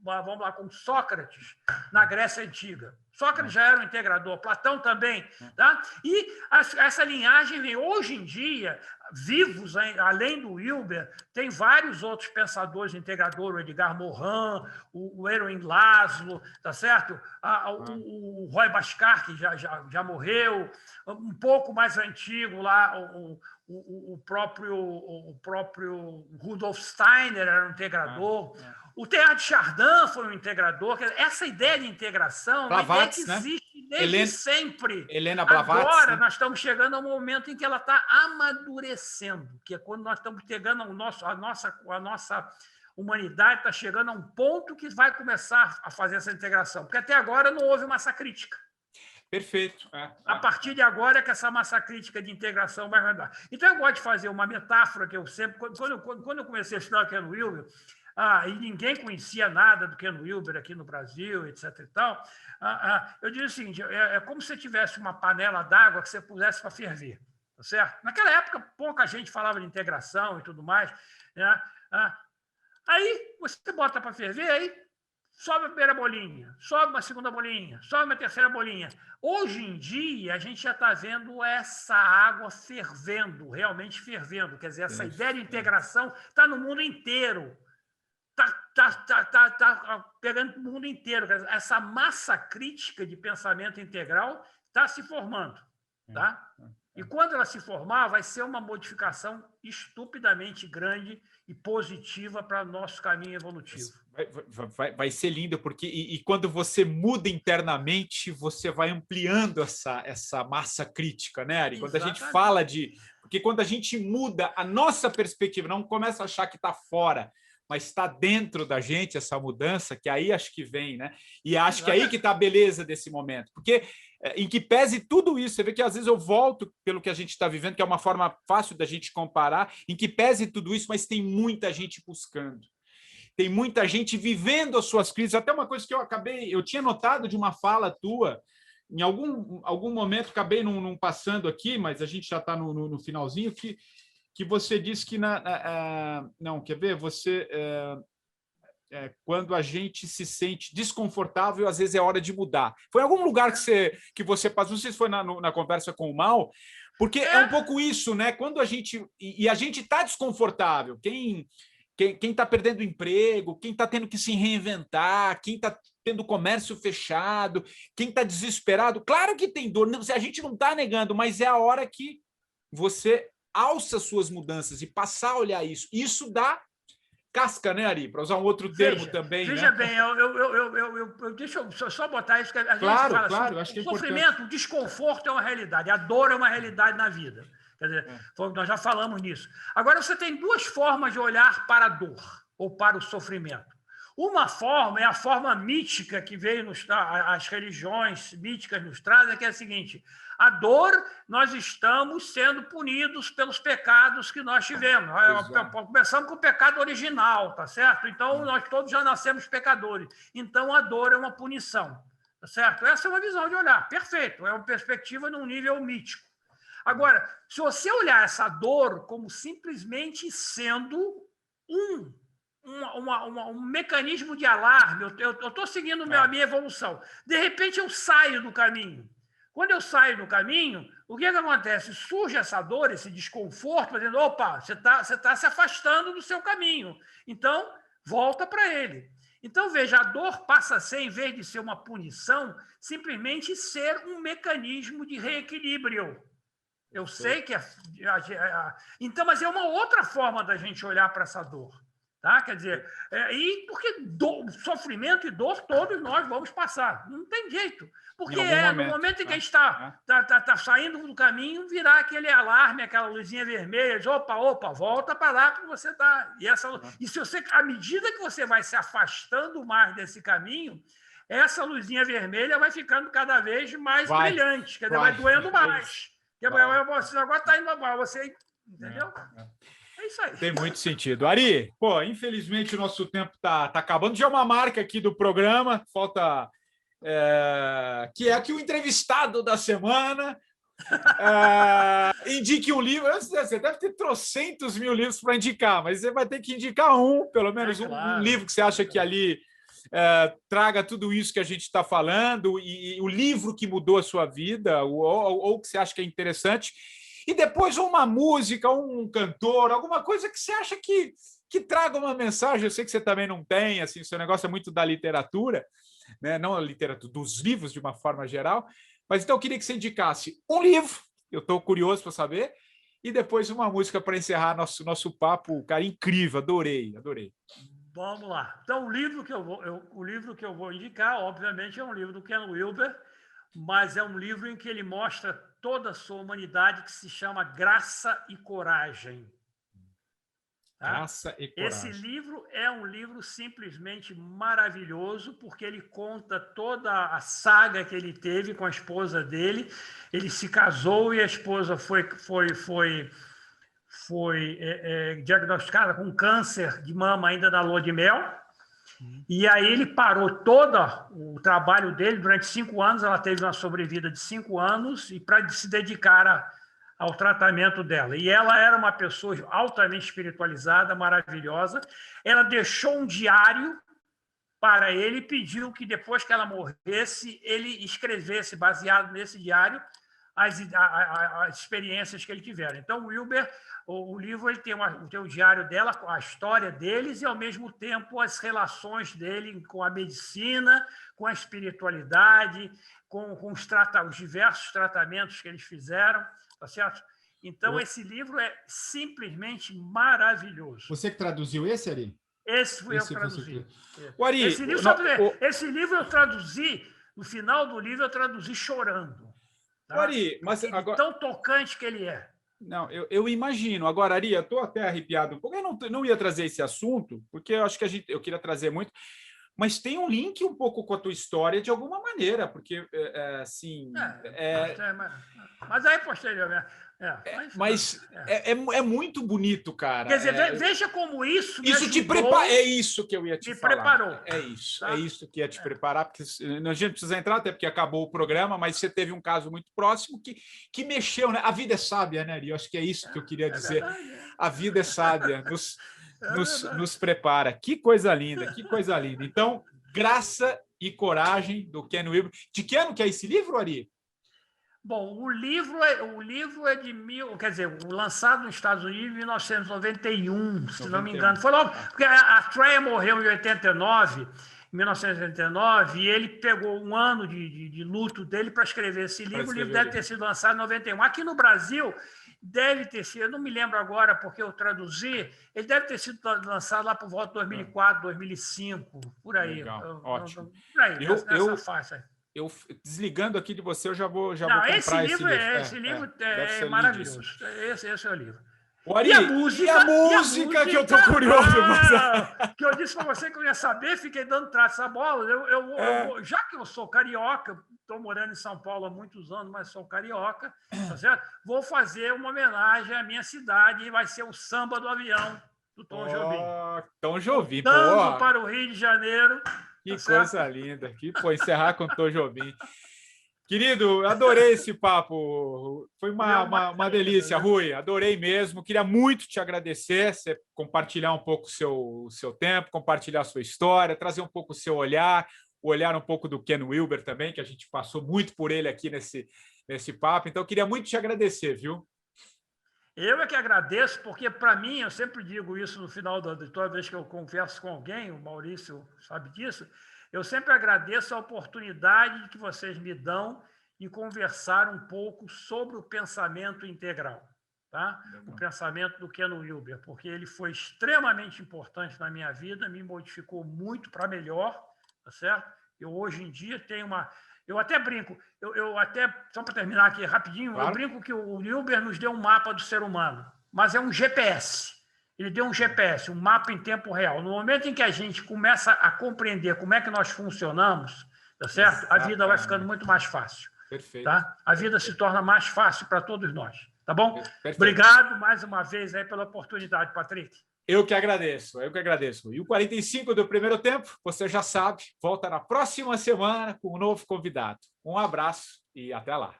Speaker 2: vamos lá, com Sócrates, na Grécia Antiga. Sócrates já era um integrador, Platão também. Tá? E essa linhagem vem, hoje em dia, vivos, além do Wilber, tem vários outros pensadores integradores, o Edgar Morin, o Erwin Laszlo, tá certo? O Roy Bascar, que já morreu, um pouco mais antigo lá, o próprio Rudolf Steiner era um integrador, o Teilhard de Chardin foi um integrador. Essa ideia de integração é uma ideia que existe desde sempre.
Speaker 1: Helena Blavatsky.
Speaker 2: Agora nós estamos chegando a um momento em que ela está amadurecendo, que é quando nós estamos chegando a nossa humanidade está chegando a um ponto que vai começar a fazer essa integração, porque até agora não houve massa crítica.
Speaker 1: Perfeito.
Speaker 2: A partir de agora é que essa massa crítica de integração vai andar. Então, eu gosto de fazer uma metáfora que eu sempre... Quando eu comecei a estudar o Ken Wilber, e ninguém conhecia nada do Ken Wilber aqui no Brasil, etc. e tal, eu disse o seguinte, é como se você tivesse uma panela d'água que você pusesse para ferver, tá certo? Naquela época, pouca gente falava de integração e tudo mais, né? Aí, você bota para ferver, aí sobe a primeira bolinha, sobe uma segunda bolinha, sobe uma terceira bolinha. Hoje em dia, a gente já está vendo essa água fervendo, realmente fervendo. Quer dizer, essa ideia de integração está no mundo inteiro. Está pegando o mundo inteiro. Quer dizer, essa massa crítica de pensamento integral está se formando. Tá? E quando ela se formar, vai ser uma modificação estupidamente grande e positiva para o nosso caminho evolutivo.
Speaker 1: Vai ser lindo, porque e quando você muda internamente, você vai ampliando essa massa crítica, né, Ari? Quando a gente fala de... Porque quando a gente muda a nossa perspectiva, não começa a achar que está fora, mas está dentro da gente essa mudança, que aí acho que vem, né? E acho que é aí que está a beleza desse momento. Porque em que pese tudo isso, você vê que às vezes eu volto pelo que a gente está vivendo, que é uma forma fácil da gente comparar, em que pese tudo isso, mas tem muita gente buscando. Tem muita gente vivendo as suas crises. Até uma coisa que eu tinha notado de uma fala tua, em algum momento, acabei não passando aqui, mas a gente já está no finalzinho, que você disse que... não, quer ver? Você... quando a gente se sente desconfortável, às vezes é hora de mudar. Foi em algum lugar que você passou, não sei se foi na conversa com o Mal, porque é um pouco isso, né? Quando a gente... E a gente está desconfortável. Quem está perdendo emprego, quem está tendo que se reinventar, quem está tendo comércio fechado, quem está desesperado. Claro que tem dor, a gente não está negando, mas é a hora que você alça suas mudanças e passar a olhar isso. Isso dá casca, né, Ari? Para usar um outro termo também.
Speaker 2: Veja,
Speaker 1: né?
Speaker 2: bem, deixa eu só botar isso, que a gente
Speaker 1: claro,
Speaker 2: fala
Speaker 1: claro,
Speaker 2: assim,
Speaker 1: acho que é
Speaker 2: o sofrimento, o desconforto é uma realidade, a dor é uma realidade na vida. Quer dizer, nós já falamos nisso. Agora, você tem duas formas de olhar para a dor ou para o sofrimento. Uma forma é a forma mítica que veio as religiões míticas nos trazem, que é a seguinte: a dor, nós estamos sendo punidos pelos pecados que nós tivemos. Começamos com o pecado original, tá certo? Então, nós todos já nascemos pecadores. Então, a dor é uma punição, tá certo? Essa é uma visão de olhar, perfeito. É uma perspectiva num nível mítico. Agora, se você olhar essa dor como simplesmente sendo um mecanismo de alarme, eu estou seguindo a minha evolução. De repente, eu saio do caminho. Quando eu saio do caminho, o que acontece? Surge essa dor, esse desconforto, dizendo, opa, você tá se afastando do seu caminho. Então, volta para ele. Então, veja, a dor passa a ser, em vez de ser uma punição, simplesmente ser um mecanismo de reequilíbrio. Eu sei que então, mas é uma outra forma da gente olhar para essa dor. Tá? Quer dizer, porque sofrimento e dor todos nós vamos passar. Não tem jeito. Porque no momento em que a gente está saindo do caminho, virar aquele alarme, aquela luzinha vermelha, diz, opa, volta para lá que você está. E se você, à medida que você vai se afastando mais desse caminho, essa luzinha vermelha vai ficando cada vez mais brilhante, quer dizer, vai doendo mais. Você agora está indo para você, entendeu? É isso aí.
Speaker 1: Tem muito sentido. Ari, infelizmente o nosso tempo está acabando. Já é uma marca aqui do programa, falta... que é aqui o entrevistado da semana. Indique um livro. Você deve ter trocentos mil livros para indicar, mas você vai ter que indicar pelo menos um livro que você acha que ali traga tudo isso que a gente está falando, e o livro que mudou a sua vida, ou que você acha que é interessante. E depois uma música, um cantor, alguma coisa que você acha que traga uma mensagem. Eu sei que você também não tem, assim, seu negócio é muito da literatura, né? Não a literatura, dos livros de uma forma geral. Mas então eu queria que você indicasse um livro, eu estou curioso para saber, e depois uma música para encerrar nosso papo, cara, incrível, adorei.
Speaker 2: Vamos lá. Então, o livro que eu vou indicar, obviamente, é um livro do Ken Wilber, mas é um livro em que ele mostra toda a sua humanidade, que se chama Graça e Coragem. Tá?
Speaker 1: Graça e Coragem.
Speaker 2: Esse livro é um livro simplesmente maravilhoso, porque ele conta toda a saga que ele teve com a esposa dele. Ele se casou e a esposa foi diagnosticada com câncer de mama ainda na lua de mel. E aí ele parou todo o trabalho dele durante 5 anos. Ela teve uma sobrevida de 5 anos e para se dedicar ao tratamento dela. E ela era uma pessoa altamente espiritualizada, maravilhosa. Ela deixou um diário para ele e pediu que depois que ela morresse, ele escrevesse, baseado nesse diário, as experiências que ele tiveram. Então, o Wilber, o livro, ele tem o diário dela, a história deles e, ao mesmo tempo, as relações dele com a medicina, com a espiritualidade, com os diversos tratamentos que eles fizeram, tá certo? Então, esse livro é simplesmente maravilhoso.
Speaker 3: Você que traduziu esse, Ari?
Speaker 2: Esse fui eu que traduzi.
Speaker 1: Ari,
Speaker 2: esse livro eu traduzi, no final do livro eu traduzi chorando. Tá?
Speaker 1: Ari, mas agora...
Speaker 2: tão tocante que ele é.
Speaker 1: Não, eu imagino. Agora, Ari, eu estou até arrepiado um pouco. Eu não ia trazer esse assunto, porque eu acho que eu queria trazer muito, mas tem um link um pouco com a tua história de alguma maneira, porque, assim...
Speaker 2: Mas aí, posteriormente...
Speaker 1: É muito bonito, cara.
Speaker 2: Quer dizer, veja como isso
Speaker 1: te prepara. É isso que eu ia te falar.
Speaker 2: Preparou.
Speaker 1: É isso que ia te preparar, porque a gente precisa entrar, até porque acabou o programa, mas você teve um caso muito próximo que mexeu, né? A vida é sábia, né, Ari? Eu acho que é isso que eu queria dizer.
Speaker 2: Verdade,
Speaker 1: A vida é sábia, nos prepara. Que coisa linda, que coisa linda. Então, Graça e Coragem, do Ken Wilber. De que ano que é esse livro, Ari?
Speaker 2: Bom, o livro é de lançado nos Estados Unidos em 1991, se não me engano. Foi logo, porque a Treya morreu em 1989, e ele pegou um ano de luto dele para escrever esse livro. O livro deve ter sido lançado em 91. Aqui no Brasil, deve ter sido, eu não me lembro agora porque eu traduzi, ele deve ter sido lançado lá por volta de 2004, 2005, por aí.
Speaker 1: Legal, ótimo.
Speaker 2: Por aí, nessa faixa aí.
Speaker 1: Eu desligando aqui de você, eu já vou comprar esse livro.
Speaker 2: Esse livro é maravilhoso. Esse é o livro.
Speaker 1: Ari, e a música que eu tô curioso.
Speaker 2: Que eu disse para você que eu ia saber, fiquei dando traço essa bola. Já que eu sou carioca, estou morando em São Paulo há muitos anos, mas sou carioca, tá certo? Vou fazer uma homenagem à minha cidade e vai ser o Samba do Avião, do Tom Jobim.
Speaker 1: Tom Jobim,
Speaker 2: Dando para o Rio de Janeiro.
Speaker 1: Que coisa linda. Encerrar com o Tom Jobim. Querido, adorei esse papo. Foi uma delícia, Rui. Adorei mesmo. Queria muito te agradecer, você compartilhar um pouco o seu tempo, compartilhar a sua história, trazer um pouco o seu olhar, o olhar um pouco do Ken Wilber também, que a gente passou muito por ele aqui nesse papo. Então, eu queria muito te agradecer, viu?
Speaker 2: Eu é que agradeço, porque, para mim, eu sempre digo isso no final de toda vez que eu converso com alguém, o Maurício sabe disso, eu sempre agradeço a oportunidade que vocês me dão de conversar um pouco sobre o pensamento integral, tá? O pensamento do Ken Wilber, porque ele foi extremamente importante na minha vida, me modificou muito para melhor, tá certo? Eu, hoje em dia, tenho uma... Eu até brinco, só para terminar aqui rapidinho, claro. Eu brinco que o Wilber nos deu um mapa do ser humano, mas é um GPS. Ele deu um GPS, um mapa em tempo real. No momento em que a gente começa a compreender como é que nós funcionamos, tá certo? Exatamente. A vida vai ficando muito mais fácil.
Speaker 1: Perfeito.
Speaker 2: Tá? A vida se torna mais fácil para todos nós. Tá bom?
Speaker 1: Perfeito.
Speaker 2: Obrigado mais uma vez aí pela oportunidade, Patrick.
Speaker 1: Eu que agradeço. E o 45 do primeiro tempo, você já sabe, volta na próxima semana com um novo convidado. Um abraço e até lá.